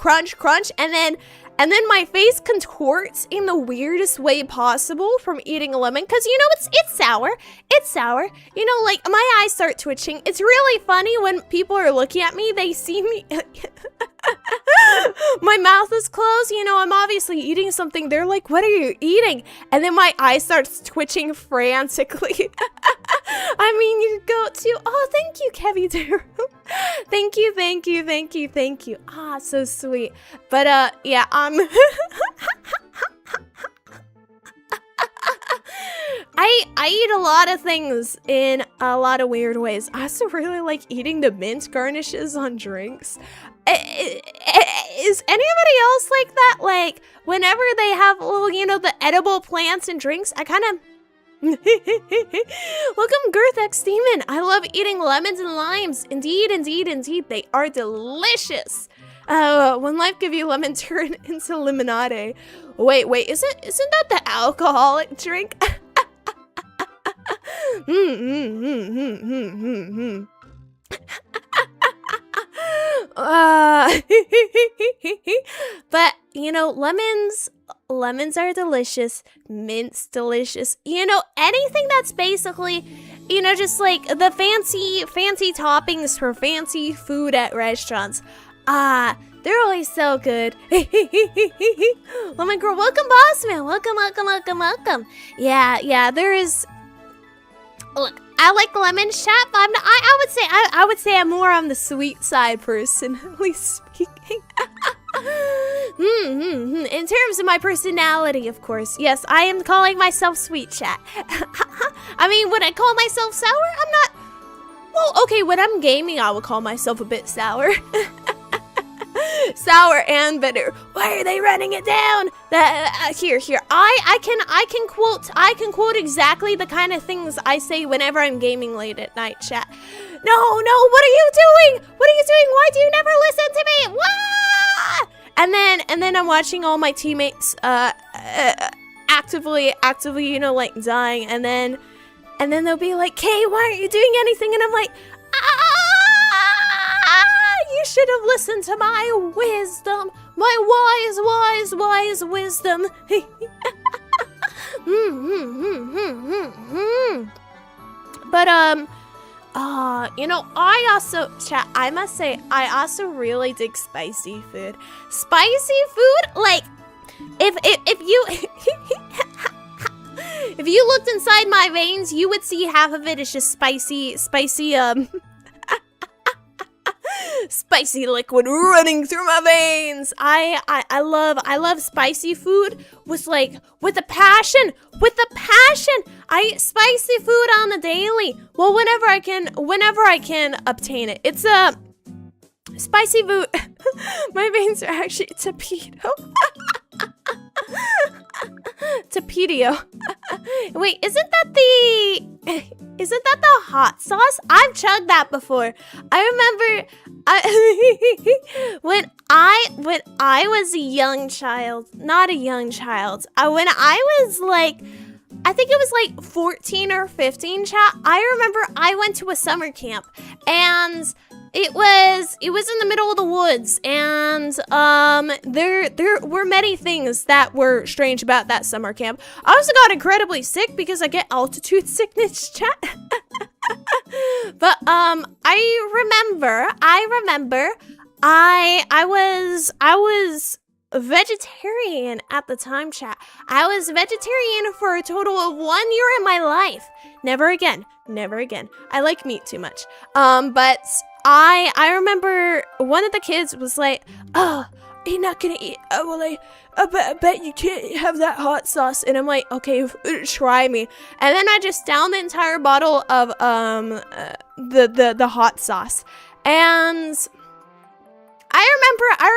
and then my face contorts in the weirdest way possible from eating a lemon. Because, you know, it's sour. It's sour. You know, like, my eyes start twitching. It's really funny when people are looking at me. They see me. My mouth is closed. You know, I'm obviously eating something. They're like, what are you eating? And then my eye starts twitching frantically. I mean, you go to... Oh, thank you, Kevy Duro. Thank you. Ah, so sweet. But, yeah, I eat a lot of things in a lot of weird ways. I also really like eating the mint garnishes on drinks. Is anybody else like that? Like, whenever they have little, you know, the edible plants and drinks, I kind of... Welcome, Girthex Demon. I love eating lemons and limes. Indeed. They are delicious. When life give you lemon, turn into lemonade. Wait, isn't that the alcoholic drink? But you know, lemons are delicious, mint's delicious. You know, anything that's basically, you know, just like the fancy toppings for fancy food at restaurants. They're always so good. Lemon girl, welcome, boss man. Welcome. Yeah, there is. Look, I like lemon chat, but I would say I'm more on the sweet side, personally speaking. In terms of my personality, of course. Yes, I am calling myself sweet chat. I mean, would I call myself sour? I'm not. Well, okay, when I'm gaming, I would call myself a bit sour. Sour and bitter. Why are they running it down? Here. I can quote exactly the kind of things I say whenever I'm gaming late at night, chat. No, what are you doing? Why do you never listen to me? Wah! And then I'm watching all my teammates actively, you know, like dying, and then they'll be like, "Kay, why aren't you doing anything?" And I'm like, you should have listened to my wisdom. My wise wisdom. But, you know, I must say, I also really dig spicy food. Spicy food, like, if you, if you looked inside my veins, you would see half of it is just spicy, spicy liquid running through my veins. I love spicy food with a passion. I eat spicy food on the daily. Well, whenever I can obtain it. It's spicy food. My veins are actually tapedo. Tapedio. Wait, isn't that the hot sauce? I've chugged that before. I remember when I was a young child, not a young child. When I was I think it was 14 or 15, chat. I remember I went to a summer camp and it was in the middle of the woods, and there were many things that were strange about that summer camp. I also got incredibly sick because I get altitude sickness, chat. But I remember I was vegetarian at the time, chat. I was vegetarian for a total of 1 year in my life. Never again. I like meat too much. But I remember one of the kids was like, "Oh, you're not gonna eat? Oh, well, I bet you can't have that hot sauce." And I'm like, "Okay, try me." And then I just downed the entire bottle of the hot sauce. And I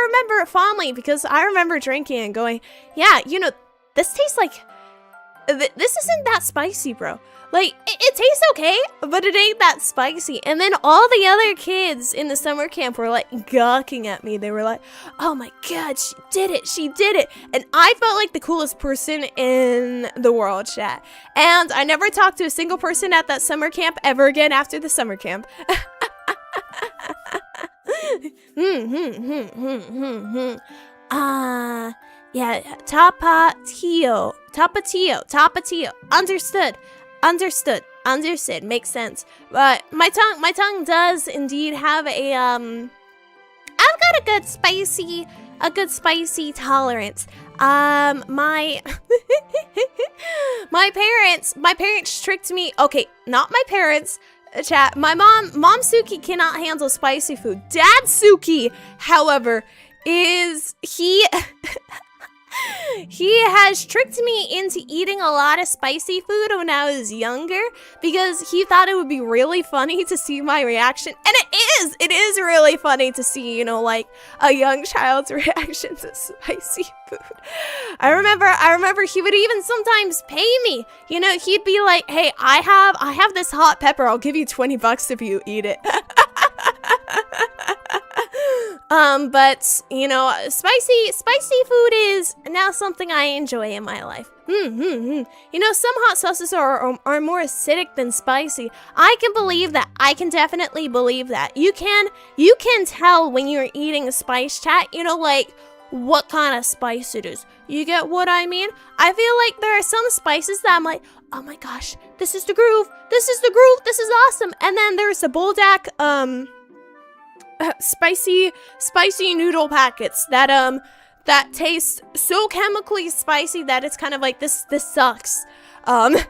remember it fondly because I remember drinking and going, "Yeah, you know, this tastes like this isn't that spicy, bro. Like, it tastes okay, but it ain't that spicy." And then all the other kids in the summer camp were gawking at me. They were like, "Oh my god, she did it. And I felt like the coolest person in the world, chat. And I never talked to a single person at that summer camp ever again after the summer camp. Yeah, tapatio. Understood. Makes sense. But my tongue does indeed have I've got a good spicy tolerance. My parents tricked me. Okay, not my parents. Chat. My mom Suki cannot handle spicy food. Dad Suki, however, he has tricked me into eating a lot of spicy food when I was younger because he thought it would be really funny to see my reaction. And it is really funny to see, you know, a young child's reaction to spicy food. I remember he would even sometimes pay me. You know, he'd be like, "Hey, I have this hot pepper. I'll give you $20 if you eat it." But, you know, spicy food is now something I enjoy in my life. You know, some hot sauces are more acidic than spicy. I can believe that. I can definitely believe that. You can tell when you're eating a spice, chat, you know, what kind of spice it is. You get what I mean? I feel like there are some spices that I'm like, "Oh my gosh, this is the groove. This is awesome." And then there's the Buldak, spicy noodle packets that taste so chemically spicy that it's kind of like this sucks. I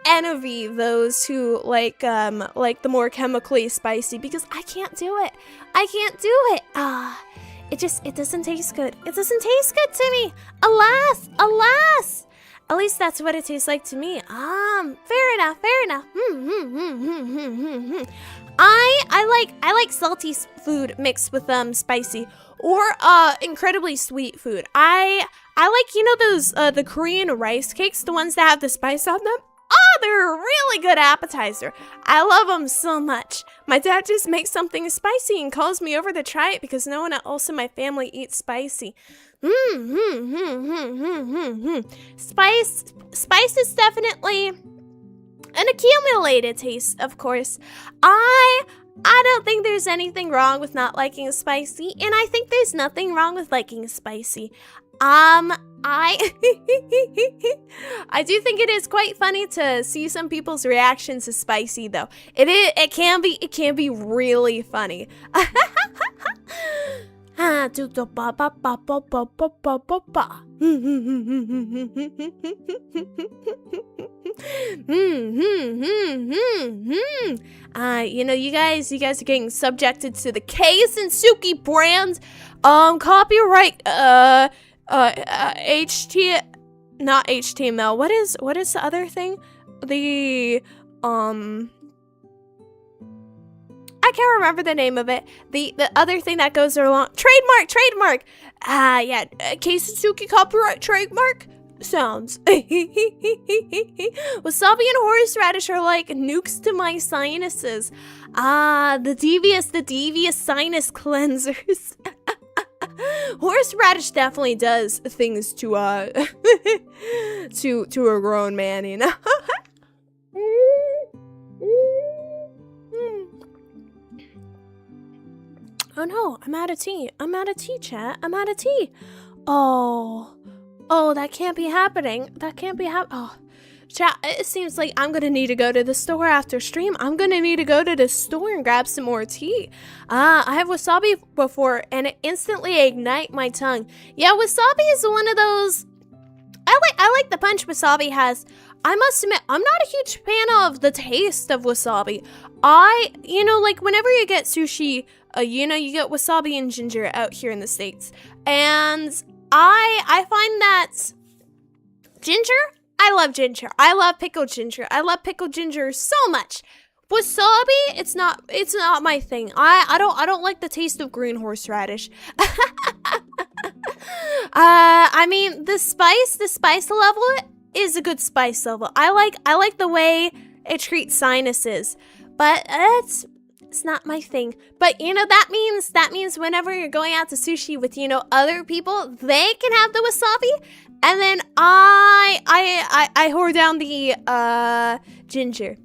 envy those who like the more chemically spicy because I can't do it. It doesn't taste good. It doesn't taste good to me. Alas. At least that's what it tastes like to me. Fair enough. I like salty food mixed with spicy or incredibly sweet food. I like, you know, those the Korean rice cakes, the ones that have the spice on them. Oh, they're a really good appetizer. I love them so much. My dad just makes something spicy and calls me over to try it because no one else in my family eats spicy. Spice is definitely An accumulated taste, of course. I don't think there's anything wrong with not liking spicy, and I think there's nothing wrong with liking spicy. I I do think it is quite funny to see some people's reactions to spicy, though. It can be really funny. You know, you guys are getting subjected to the Sensuki brand copyright not HTML. What is the other thing? The I can't remember the name of it. The other thing that goes along. Trademark. Yeah. Sensuki copyright trademark sounds. Wasabi and horseradish are like nukes to my sinuses. The devious sinus cleansers. Horseradish definitely does things to to a grown man, you know. Oh no, I'm out of tea. Chat. I'm out of tea. Oh, that can't be happening. Oh, chat, it seems like I'm gonna need to go to the store after stream. I'm gonna need to go to the store and grab some more tea. I have wasabi before, and it instantly ignite my tongue. Yeah, wasabi is one of those. I like the punch wasabi has. I must admit, I'm not a huge fan of the taste of wasabi. You know, like whenever you get sushi, you know, you get wasabi and ginger out here in the States. And I find that ginger, I love ginger. I love pickled ginger. I love pickled ginger so much. Wasabi, it's not my thing. I don't like the taste of green horseradish. I mean, the spice level is a good spice level. I like the way it treats sinuses, but it's not my thing. But you know, that means whenever you're going out to sushi with, you know, other people, they can have the wasabi, and then I whore down the ginger.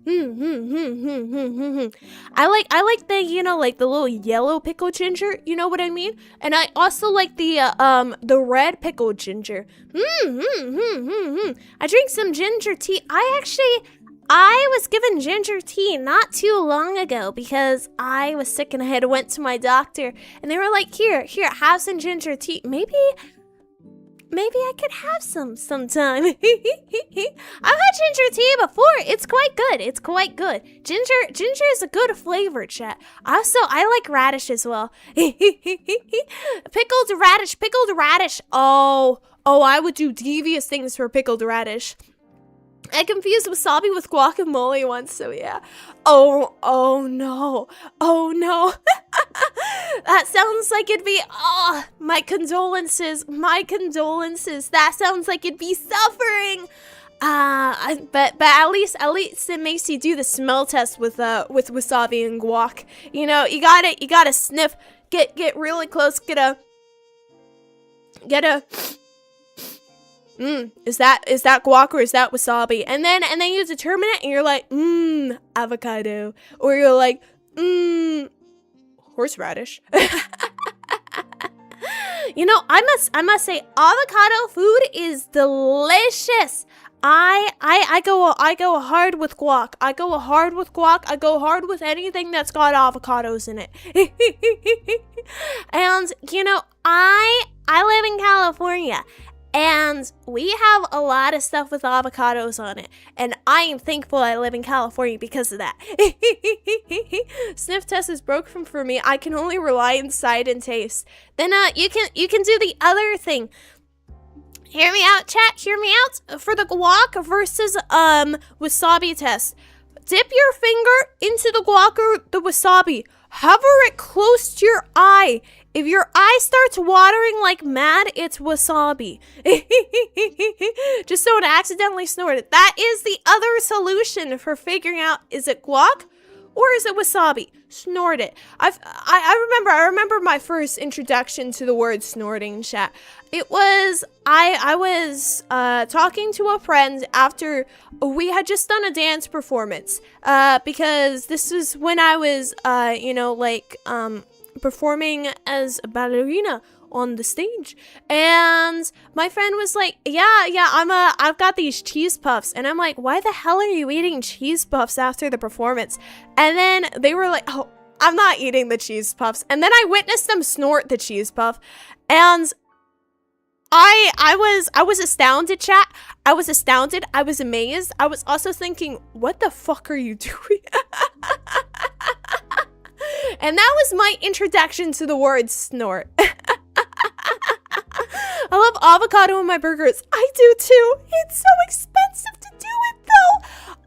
I like the, you know, like the little yellow pickled ginger, you know what I mean? And I also like the red pickled ginger. I drink some ginger tea. I was given ginger tea not too long ago because I was sick and I went to my doctor, and they were like, here, have some ginger tea. Maybe I could have some sometime. I've had ginger tea before. It's quite good. Ginger is a good flavor, chat. Also, I like radish as well. Pickled radish. Oh, I would do devious things for pickled radish. I confused wasabi with guacamole once, so yeah. Oh no. That sounds like it'd be, my condolences. That sounds like it'd be suffering. But at least it makes you do the smell test with wasabi and guac. You know, you gotta sniff, get really close, get a is that guac or is that wasabi? And then you determine it, and you're like, avocado, or you're like, horseradish. You know, I must say, avocado food is delicious. I go hard with guac. I go hard with anything that's got avocados in it. And you know, I live in California, and we have a lot of stuff with avocados on it. And I am thankful I live in California because of that. Sniff test is broken for me. I can only rely on sight and taste. Then you can do the other thing. Hear me out, chat. Hear me out. For the guac versus wasabi test. Dip your finger into the guac or the wasabi. Hover it close to your eye. If your eye starts watering like mad, it's wasabi. Just don't accidentally snort it. That is the other solution for figuring out, is it guac Or is it wasabi? Snort it. I remember my first introduction to the word snorting, chat. It was, I was talking to a friend after we had just done a dance performance. Because this is when I was, you know, like, performing as a ballerina on the stage, and my friend was like, yeah, I've got these cheese puffs, and I'm like, why the hell are you eating cheese puffs after the performance? And then they were like, oh, I'm not eating the cheese puffs. And then I witnessed them snort the cheese puff, and I was astounded, chat. I was astounded. I was amazed. I was also thinking, what the fuck are you doing? And that was my introduction to the word snort. I love avocado in my burgers. I do too. It's so expensive to do it though.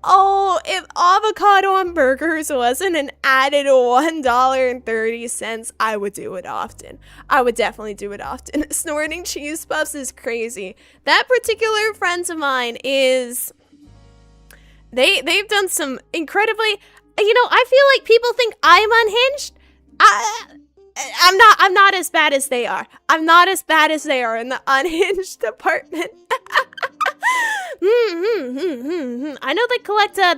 Oh, if avocado on burgers wasn't an added $1.30, I would do it often. I would definitely do it often. Snorting cheese puffs is crazy. That particular friend of mine is... They've done some incredibly... You know, I feel like people think I'm unhinged. I'm not as bad as they are. I'm not as bad as they are in the unhinged department. I know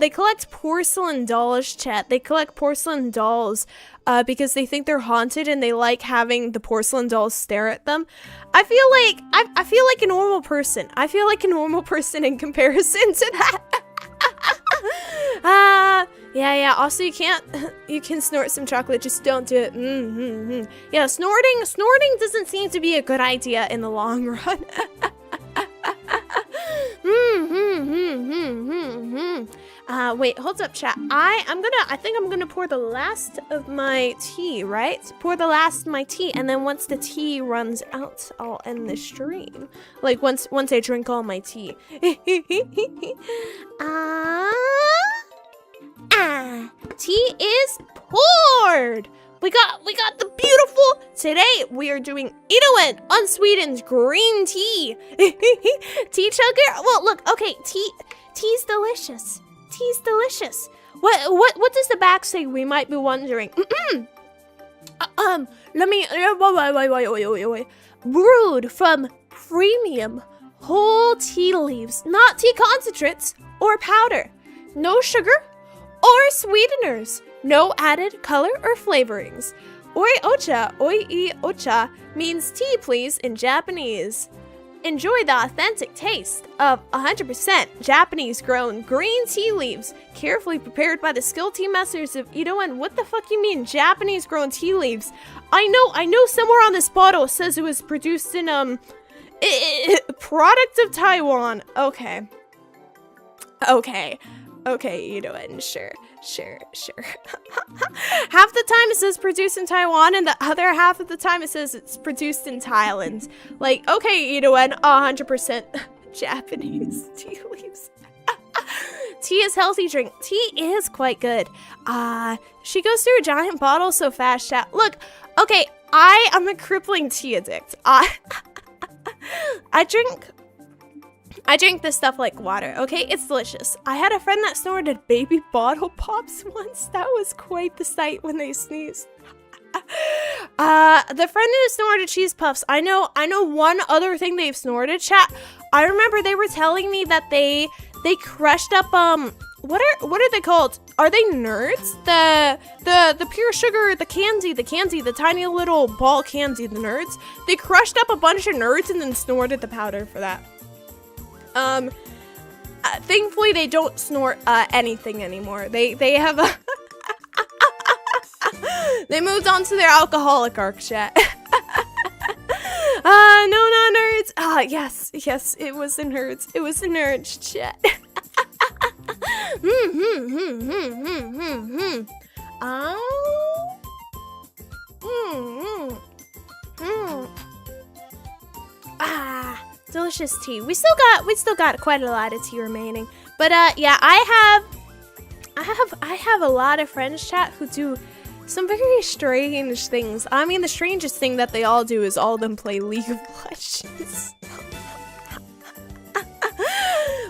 they collect porcelain dolls, chat. They collect porcelain dolls because they think they're haunted and they like having the porcelain dolls stare at them. I feel like a normal person. I feel like a normal person in comparison to that. Yeah. Also, you can snort some chocolate. Just don't do it. Yeah, snorting doesn't seem to be a good idea in the long run. Wait, hold up, chat. I think I'm gonna pour the last of my tea, right? Pour the last of my tea, and then once the tea runs out, I'll end the stream. Like once I drink all my tea. Tea is poured. We got the beautiful. Today we are doing Itoen unsweetened green tea. Tea chugger. Well, look. Okay, tea's delicious. Tea's delicious. What does the back say? We might be wondering. Let me. Wait. Brewed from premium whole tea leaves, not tea concentrates or powder. No sugar or sweeteners. No added color or flavorings. Oi means tea please in Japanese. Enjoy the authentic taste of 100% Japanese grown green tea leaves, carefully prepared by the skilled tea masters of Itoen. What the fuck you mean Japanese grown tea leaves? I know somewhere on this bottle it says it was produced in product of Taiwan. Okay, Itoen, sure. Half the time it says produced in Taiwan, and the other half of the time it says it's produced in Thailand. Like, okay, Itoen, 100% Japanese tea leaves. Tea is healthy drink. Tea is quite good. She goes through a giant bottle so fast, chat. Look, okay, I am a crippling tea addict. I drink this stuff like water, okay? It's delicious. I had a friend that snorted baby bottle pops once. That was quite the sight when they sneezed. The friend who snorted cheese puffs, I know one other thing they've snorted, chat. I remember they were telling me that they crushed up, what are they called? Are they nerds? The pure sugar, the candy, the tiny little ball candy, the nerds. They crushed up a bunch of nerds and then snorted the powder for that. Thankfully they don't snort anything anymore. They have a they moved on to their alcoholic arc, chat. No, not nerds. Yes, it was the nerds. It was the nerds, chat. Delicious tea. We still got quite a lot of tea remaining. But yeah, I have a lot of friends, chat, who do some very strange things. I mean, the strangest thing that they all do is all of them play League of Legends.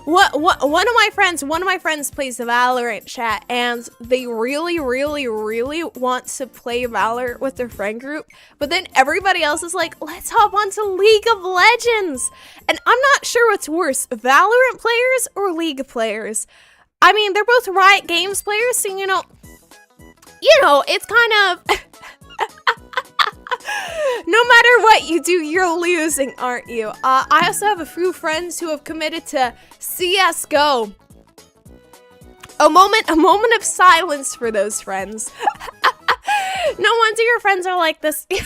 One of my friends plays Valorant, chat, and they really want to play Valor with their friend group, but then everybody else is like, let's hop onto League of Legends. And I'm not sure what's worse, Valorant players or League players. I mean, they're both Riot Games players, so you know, it's kind of no matter what you do, you're losing, aren't you? I also have a few friends who have committed to CS:GO. A moment of silence for those friends. No wonder your friends are like this. Yeah.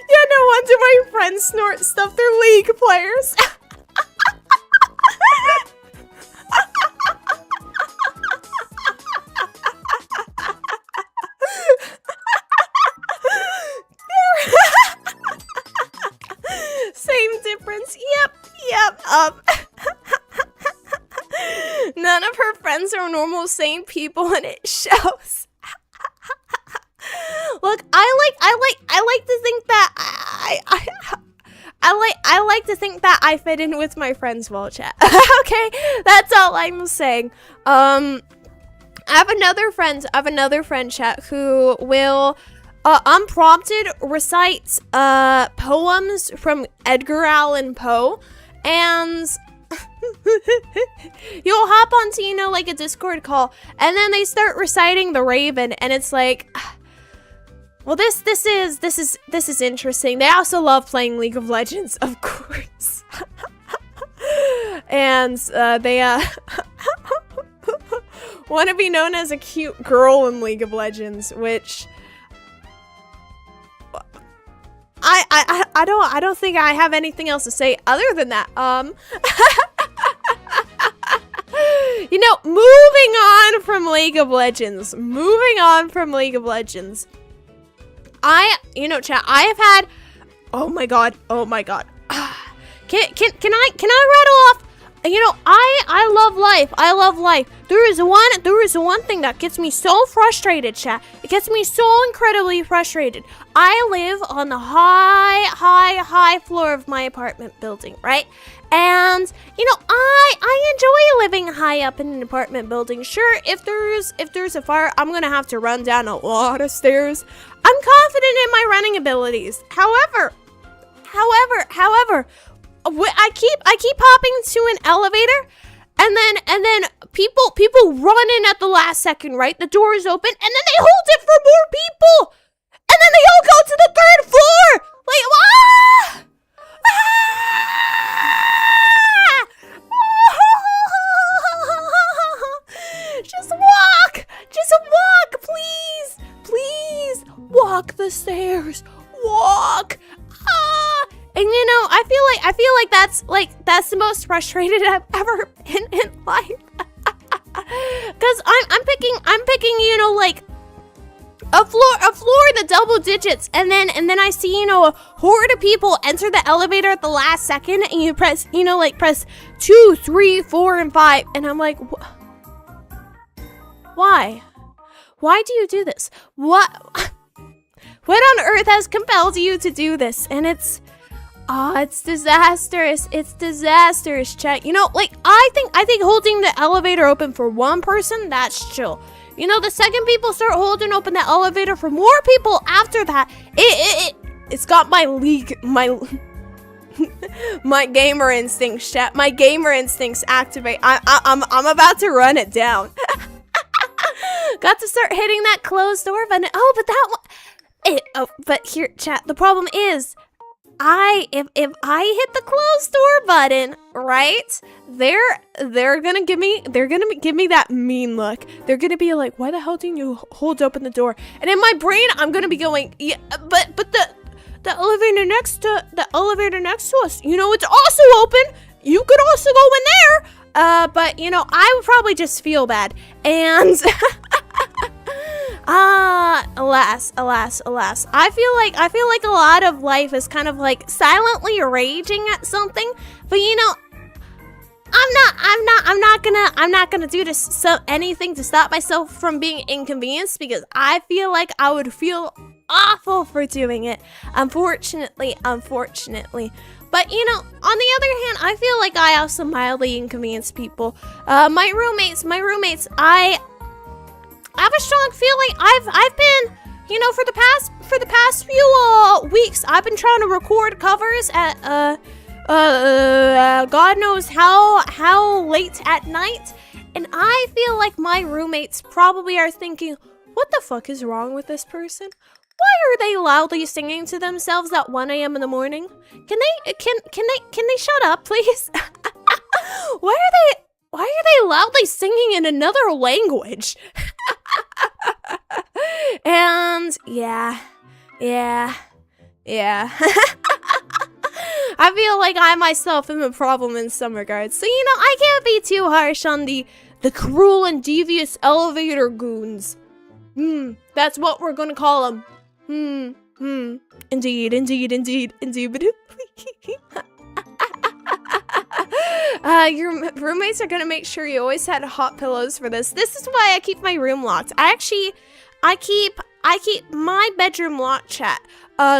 Yeah, no wonder my friends snort stuff. They're League players. Same difference. Yep. None of her friends are normal, sane people, and it shows. Look, I like to think that I like to think that I fit in with my friends well, chat. Okay, that's all I'm saying. I have another friend, chat, who will unprompted recite poems from Edgar Allan Poe, and you'll hop onto, you know, like a Discord call, and then they start reciting The Raven, and it's like, well, this is interesting. They also love playing League of Legends, of course. And they want to be known as a cute girl in League of Legends, which I don't think I have anything else to say other than that. You know, moving on from League of Legends. You know, chat, I have had, oh my god. Can I rattle off? You know, I love life. There is one thing that gets me so frustrated, chat. It gets me so incredibly frustrated. I live on the high floor of my apartment building, right? And you know, I enjoy living high up in an apartment building. Sure, if there's a fire, I'm gonna have to run down a lot of stairs. I'm confident in my running abilities. However, I keep hopping to an elevator, and then people run in at the last second, right? The door is open, and then they hold it for more people, and then they all go to the third floor. Like, ah! Just walk, please, walk the stairs, walk. And you know, I feel like that's the most frustrated I've ever been in life. Cause I'm picking, you know, like a floor in the double digits, and then I see, you know, a horde of people enter the elevator at the last second, and you press 2, 3, 4, and 5, and I'm like, why do you do this? What on earth has compelled you to do this? And it's disastrous. It's disastrous, chat. You know, like, I think holding the elevator open for one person, that's chill. You know, the second people start holding open the elevator for more people after that, it's got my my gamer instincts, chat. My gamer instincts activate. I'm about to run it down. Got to start hitting that closed door button. Oh, but that one. But here, chat. The problem is, if I hit the closed door button, right? They're gonna give me that mean look. They're gonna be like, why the hell didn't you hold open the door? And in my brain, I'm gonna be going, yeah, but the elevator next to us, you know, it's also open. You could also go in there. But you know, I would probably just feel bad. And alas. I feel like a lot of life is kind of like silently raging at something. But you know, I'm not gonna do anything to stop myself from being inconvenienced because I feel like I would feel awful for doing it. Unfortunately. But, you know, on the other hand, I feel like I also mildly inconvenience people. My roommates, I have a strong feeling I've been, you know, for the past few weeks, I've been trying to record covers at, God knows how late at night. And I feel like my roommates probably are thinking, what the fuck is wrong with this person? Why are they loudly singing to themselves at 1 a.m. in the morning? Can they shut up, please? Why are they loudly singing in another language? And yeah. I feel like I myself am a problem in some regards. So, you know, I can't be too harsh on the cruel and devious elevator goons. That's what we're gonna call them. Indeed. Your roommates are gonna make sure you always had hot pillows for this. This is why I keep my room locked. I keep my bedroom locked, chat,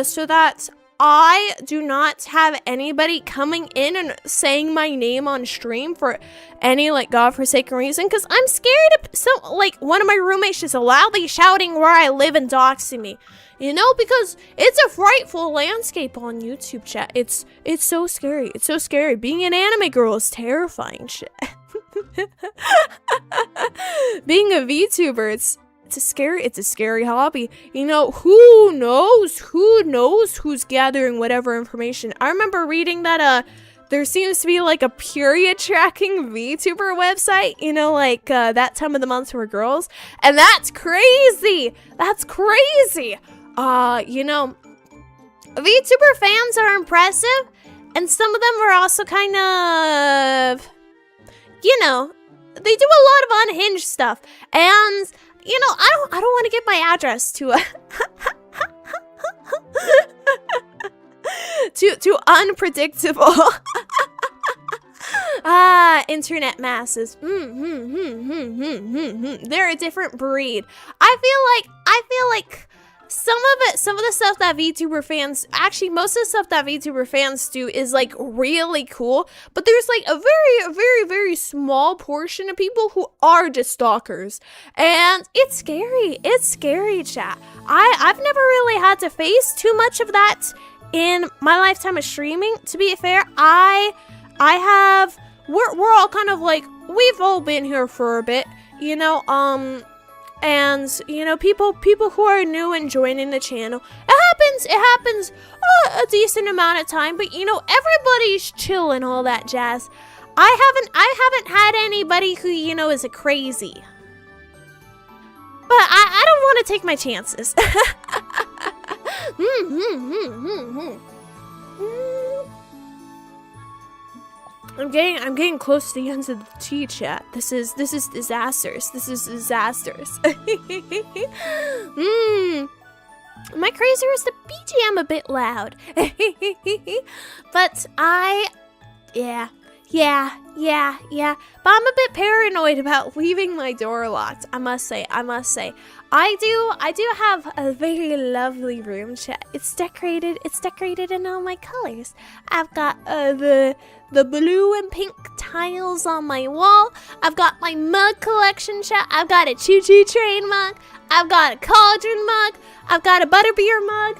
so that I do not have anybody coming in and saying my name on stream for any, like, godforsaken reason, because I'm scared of one of my roommates just loudly shouting where I live and doxing me. You know, because it's a frightful landscape on YouTube, chat. It's so scary. It's so scary. Being an anime girl is terrifying, shit. Being a VTuber, it's a scary hobby. You know, who knows who's gathering whatever information. I remember reading that there seems to be like a period tracking VTuber website, you know, like that time of the month for girls, and that's crazy. You know, VTuber fans are impressive, and some of them are also kind of, you know, they do a lot of unhinged stuff, and you know, I don't want to give my address to to unpredictable internet masses. They're a different breed. I feel like some of the stuff that VTuber fans, actually most of the stuff that VTuber fans do is like really cool, but there's like a very small portion of people who are just stalkers, and it's scary, chat. I've never really had to face too much of that in my lifetime of streaming. To be fair, we're all kind of like, we've all been here for a bit, you know, and, you know, people who are new and joining the channel, it happens a decent amount of time, but, you know, everybody's chill and all that jazz. I haven't had anybody who, you know, is a crazy. But I don't want to take my chances. I'm getting close to the end of the tea, chat. This is disasters. My crazy is the BGM a bit loud. But yeah. But I'm a bit paranoid about leaving my door locked. I must say. I do have a very lovely room, chat. It's decorated in all my colors. I've got the blue and pink tiles on my wall. I've got my mug collection, chat. I've got a choo-choo train mug. I've got a cauldron mug. I've got a butterbeer mug.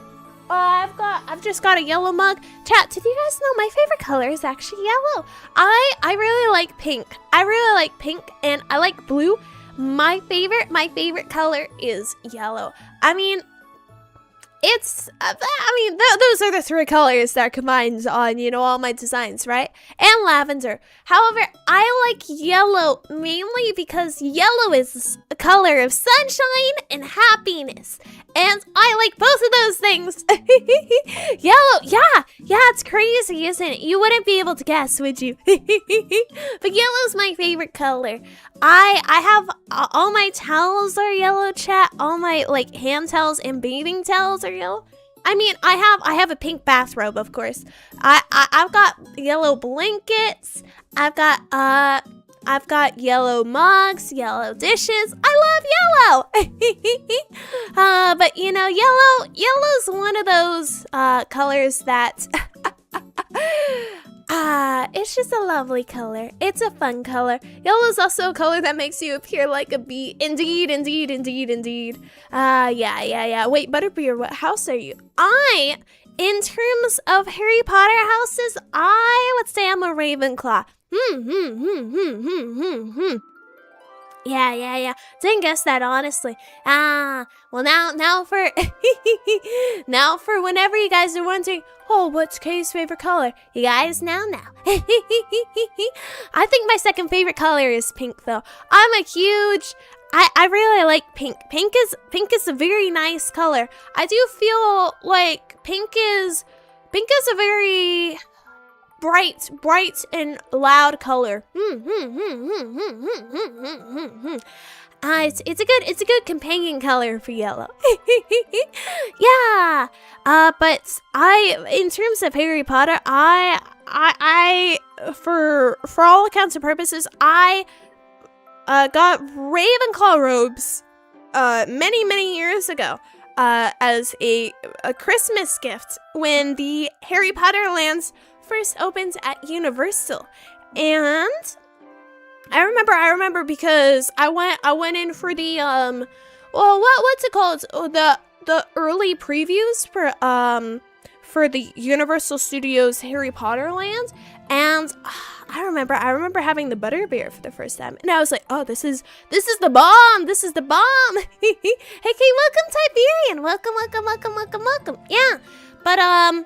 I've just got a yellow mug. Chat, did you guys know my favorite color is actually yellow? I really like pink. And I like blue. My favorite color is yellow. I mean, those are the three colors that are combined on, you know, all my designs, right? And lavender. However, I like yellow mainly because yellow is a color of sunshine and happiness. And I like both of those things. Yellow, yeah, it's crazy, isn't it? You wouldn't be able to guess, would you? But yellow's my favorite color. I have all my towels are yellow, chat. All my like hand towels and bathing towels are yellow. I mean, I have a pink bathrobe, of course. I've got yellow blankets. I've got yellow mugs, yellow dishes. I love yellow. But you know, yellow's one of those colors that it's just a lovely color. It's a fun color. Yellow is also a color that makes you appear like a bee. Indeed. Yeah. Wait, Butterbeer, what house are you? In terms of Harry Potter houses, I would say I'm a Ravenclaw. Yeah. Didn't guess that, honestly. Well, now for now for whenever you guys are wondering, oh, what's Kay's favorite color? You guys now. I think my second favorite color is pink, though. I really like pink. Pink is a very nice color. I do feel like pink is a very bright and loud color. It's a good companion color for yellow. Yeah. But in terms of Harry Potter, I for all accounts and purposes, I got Ravenclaw robes many years ago as a Christmas gift when the Harry Potter lands first opened at Universal. And I remember because I went in for the what's it called? Oh, the early previews for the Universal Studios Harry Potter land, and I remember having the Butterbeer for the first time, and I was like, oh, this is the bomb. This is the bomb. Hey, welcome Tiberian. Welcome. Yeah. But yeah.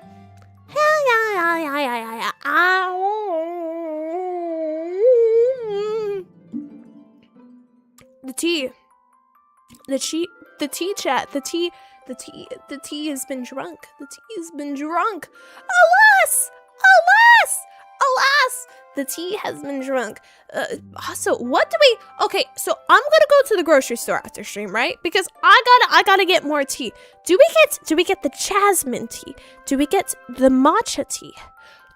The tea chat. The tea has been drunk. Alas! The tea has been drunk. Also, what do we... Okay, so I'm gonna go to the grocery store after stream, right? Because I gotta get more tea. Do we get the jasmine tea? Do we get the matcha tea?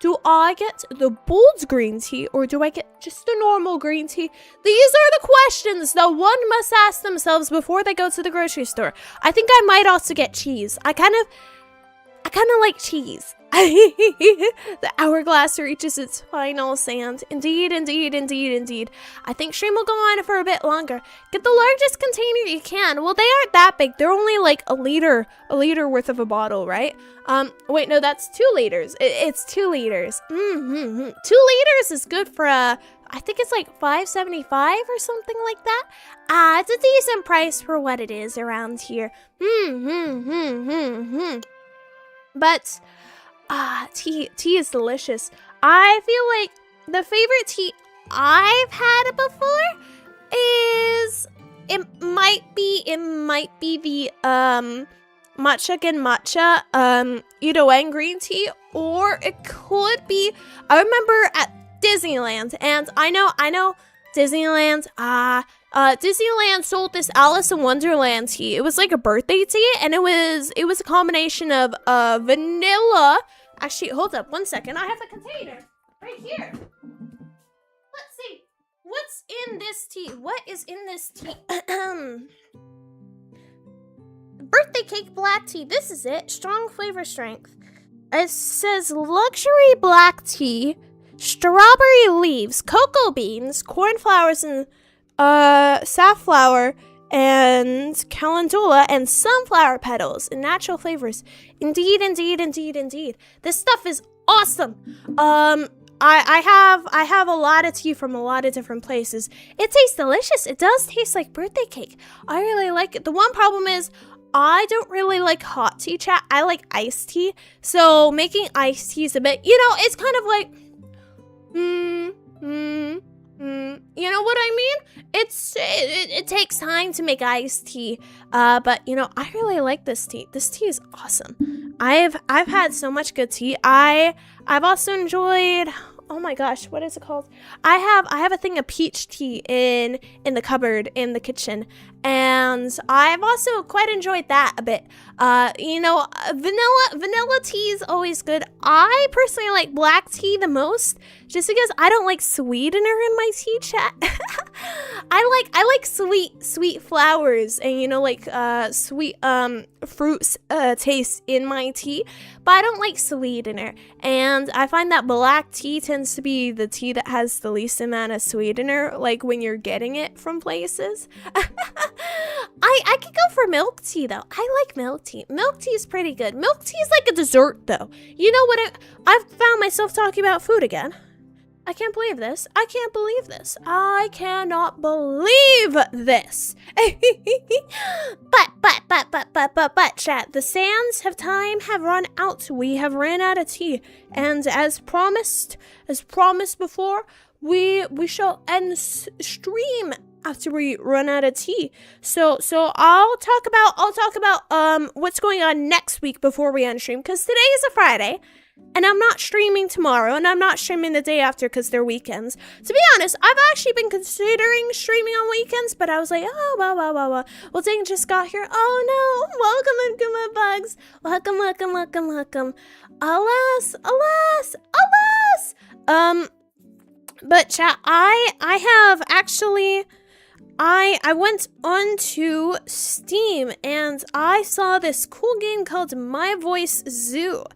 Do I get the bold green tea, or do I get just the normal green tea? These are the questions that one must ask themselves before they go to the grocery store. I think I might also get cheese. I kind of like cheese. The hourglass reaches its final sand. Indeed. I think stream will go on for a bit longer. Get the largest container you can. Well, they aren't that big. They're only like a liter worth of a bottle, right? Wait, no, that's 2 liters. It's 2 liters. 2 liters is good for I think it's like $5.75 or something like that. It's a decent price for what it is around here. But tea is delicious. I feel like the favorite tea I've had before is it might be the matcha Itoen green tea, or it could be, I remember at Disneyland, and I know Disneyland, Disneyland sold this Alice in Wonderland tea. It was like a birthday tea, and it was a combination of vanilla. Actually, hold up 1 second. I have the container right here. Let's see. What's in this tea? What is in this tea? Birthday cake black tea. This is it. Strong flavor strength. It says luxury black tea, strawberry leaves, cocoa beans, cornflowers, and safflower, and calendula, and sunflower petals, and natural flavors. Indeed. This stuff is awesome. I have a lot of tea from a lot of different places. It tastes delicious. It does taste like birthday cake. I really like it. The one problem is I don't really like hot tea, chat. I like iced tea. So making iced tea is a bit, it's kind of like, you know what I mean? It takes time to make iced tea. But I really like this tea. This tea is awesome. I've had so much good tea. I've also enjoyed, oh my gosh, what is it called? I have a thing of peach tea in the cupboard in the kitchen, and I've also quite enjoyed that a bit. You know, vanilla tea is always good. I personally like black tea the most, just because I don't like sweetener in my tea, chat. I like sweet flowers and, you know, like sweet fruits taste in my tea, but I don't like sweetener. And I find that black tea tends to be the tea that has the least amount of sweetener, like when you're getting it from places. I could go for milk tea though. I like milk tea. Milk tea is pretty good. Milk tea is like a dessert though. You know what? I've found myself talking about food again. I can't believe this. I can't believe this. I cannot believe this. But, chat, the sands have run out. We have ran out of tea. And as promised before, we shall end stream after we run out of tea. So I'll talk about what's going on next week before we end stream, because today is a Friday. And I'm not streaming tomorrow, and I'm not streaming the day after because they're weekends. To be honest, I've actually been considering streaming on weekends, but I was like, oh, well, dang, just got here. Oh, no, welcome, bugs. Welcome. Alas. But chat, I have actually, I went onto Steam, and I saw this cool game called My Voice Zoo.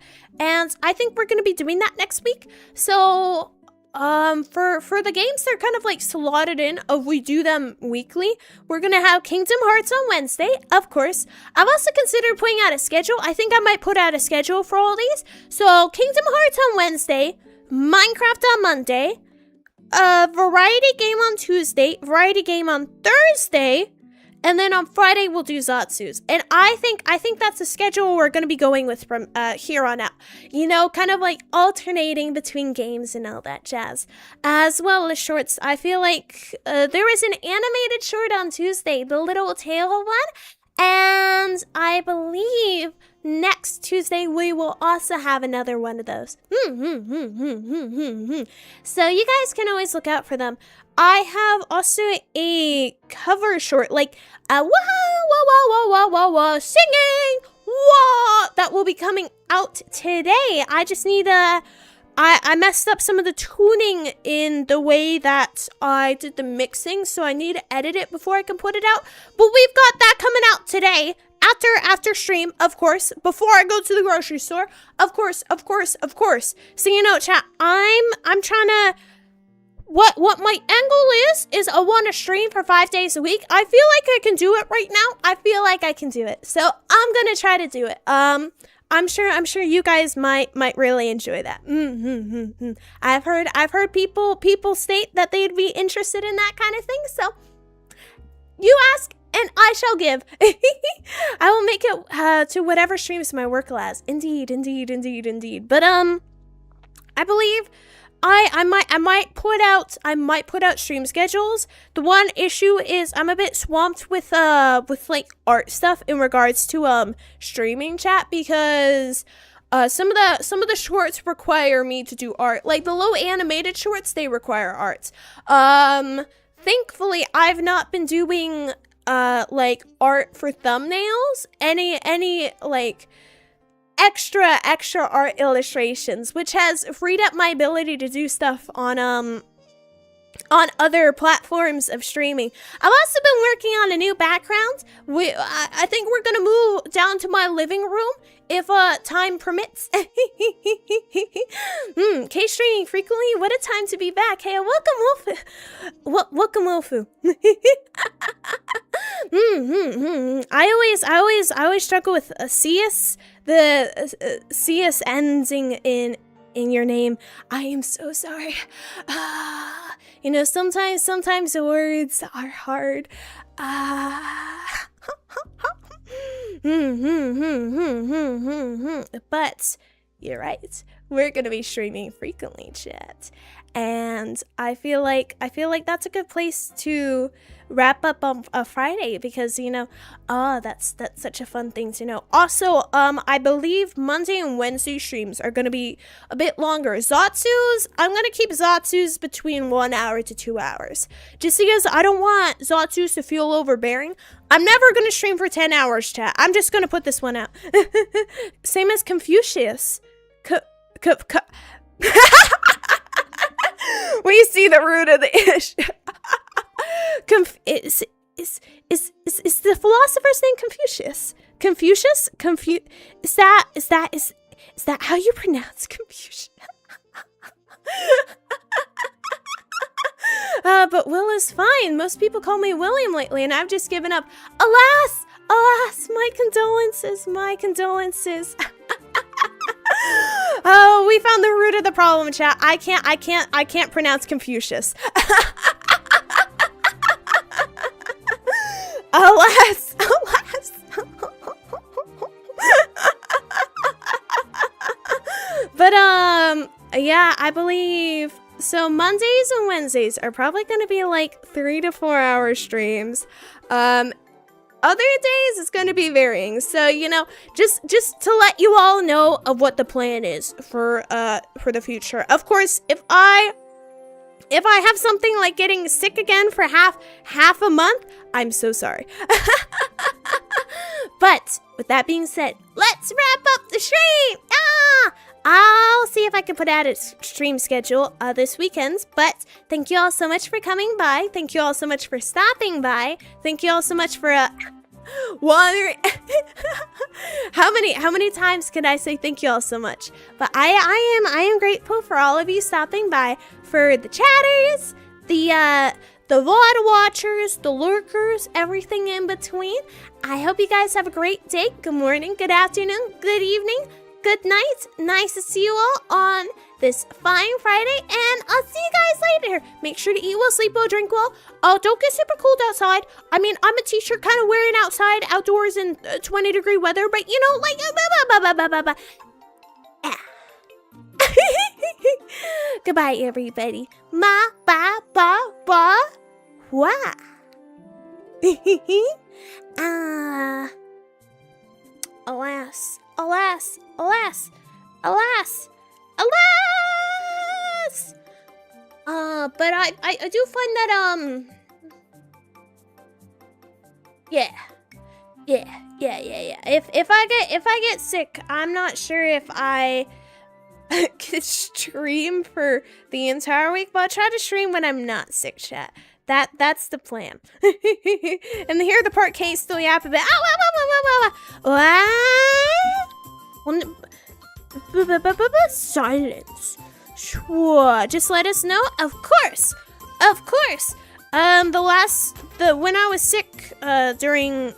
And I think we're going to be doing that next week. So, for the games, they're kind of like slotted in of we do them weekly. We're going to have Kingdom Hearts on Wednesday, of course. I've also considered putting out a schedule. I think I might put out a schedule for all these. So, Kingdom Hearts on Wednesday, Minecraft on Monday, variety game on Tuesday, variety game on Thursday, and then on Friday, we'll do Zatsus. And I think that's a schedule we're going to be going with from here on out. You know, kind of like alternating between games and all that jazz. As well as shorts. I feel like there was an animated short on Tuesday, the Little Tail one. And I believe next Tuesday, we will also have another one of those. So you guys can always look out for them. I have also a cover short, like wah, singing, wah, that will be coming out today. I just need I messed up some of the tuning in the way that I did the mixing, so I need to edit it before I can put it out. But we've got that coming out today. After stream, of course, before I go to the grocery store, of course. So, you know, chat, I'm trying to, what my angle is I want to stream for 5 days a week. I feel like I can do it right now. I feel like I can do it. So I'm going to try to do it. I'm sure you guys might really enjoy that. I've heard people state that they'd be interested in that kind of thing. So you ask, and I shall give. I will make it to whatever streams my work allows. Indeed. But I believe I might put out stream schedules. The one issue is I'm a bit swamped with like art stuff in regards to streaming, chat, because some of the shorts require me to do art. Like the low animated shorts, they require art. Thankfully I've not been doing like art for thumbnails, any like extra art illustrations, which has freed up my ability to do stuff on other platforms of streaming. I've also been working on a new background. I think we're gonna move down to my living room if time permits. K streaming frequently. What a time to be back. Hey, welcome Wolfu. Wolfu. I always struggle with CS. The CS ending in your name. I am so sorry. You know, sometimes the words are hard. But you're right. We're gonna be streaming frequently, chat. and I feel like that's a good place to wrap up on a Friday, because that's such a fun thing to know. Also, I believe Monday and Wednesday streams are gonna be a bit longer. Zatsu's, I'm gonna keep Zatsu's between 1 hour to 2 hours, just because I don't want Zatsu's to feel overbearing. I'm never gonna stream for 10 hours, chat. I'm just gonna put this one out. Same as Confucius. We see the root of the issue. Is the philosopher's name Confucius? Confucius? Is that how you pronounce Confucius? But Will is fine. Most people call me William lately, and I've just given up. Alas, my condolences. Oh, we found the root of the problem, chat. I can't pronounce Confucius. Alas. But yeah, I believe so. Mondays and Wednesdays are probably going to be like 3 to 4 hour streams. Other days it's going to be varying. So, just to let you all know of what the plan is for the future. Of course, if I have something like getting sick again for half a month, I'm so sorry. But with that being said, let's wrap up the stream. I'll see if I can put out a stream schedule this weekend. But thank you all so much for coming by. Thank you all so much for stopping by. Thank you all so much for wandering. How many times can I say thank you all so much? But I am grateful for all of you stopping by, for the chatters, the VOD watchers, the lurkers, everything in between. I hope you guys have a great day. Good morning, good afternoon, good evening, good night. Nice to see you all on this fine Friday, and I'll see you guys later. Make sure to eat well, sleep well, drink well. Oh, don't get super cold outside. I mean, I'm a t-shirt kind of wearing outside, outdoors in 20-degree weather, but like, goodbye, everybody. Ma, ba, ba, ba, wah. Alas. But I do find that, yeah. If I get sick, I'm not sure if I could stream for the entire week, but I'll try to stream when I'm not sick, chat. That's the plan. And here the part K still yap a bit. Silence. Sure. Just let us know. Of course. When I was sick during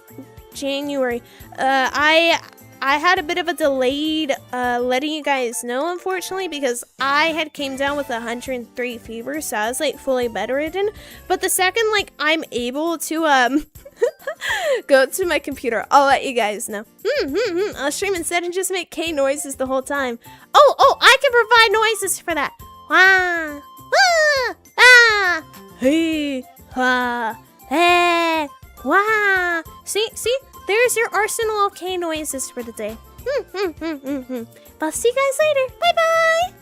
January, I had a bit of a delayed letting you guys know, unfortunately, because I had came down with 103 fever, so I was like fully bedridden. But the second I'm able to go to my computer, I'll let you guys know. I'll stream instead and just make K noises the whole time. Oh, I can provide noises for that. Wah, ah, hey, ha, hey, wah. See, there's your arsenal of K noises for the day. But I'll see you guys later. Bye-bye.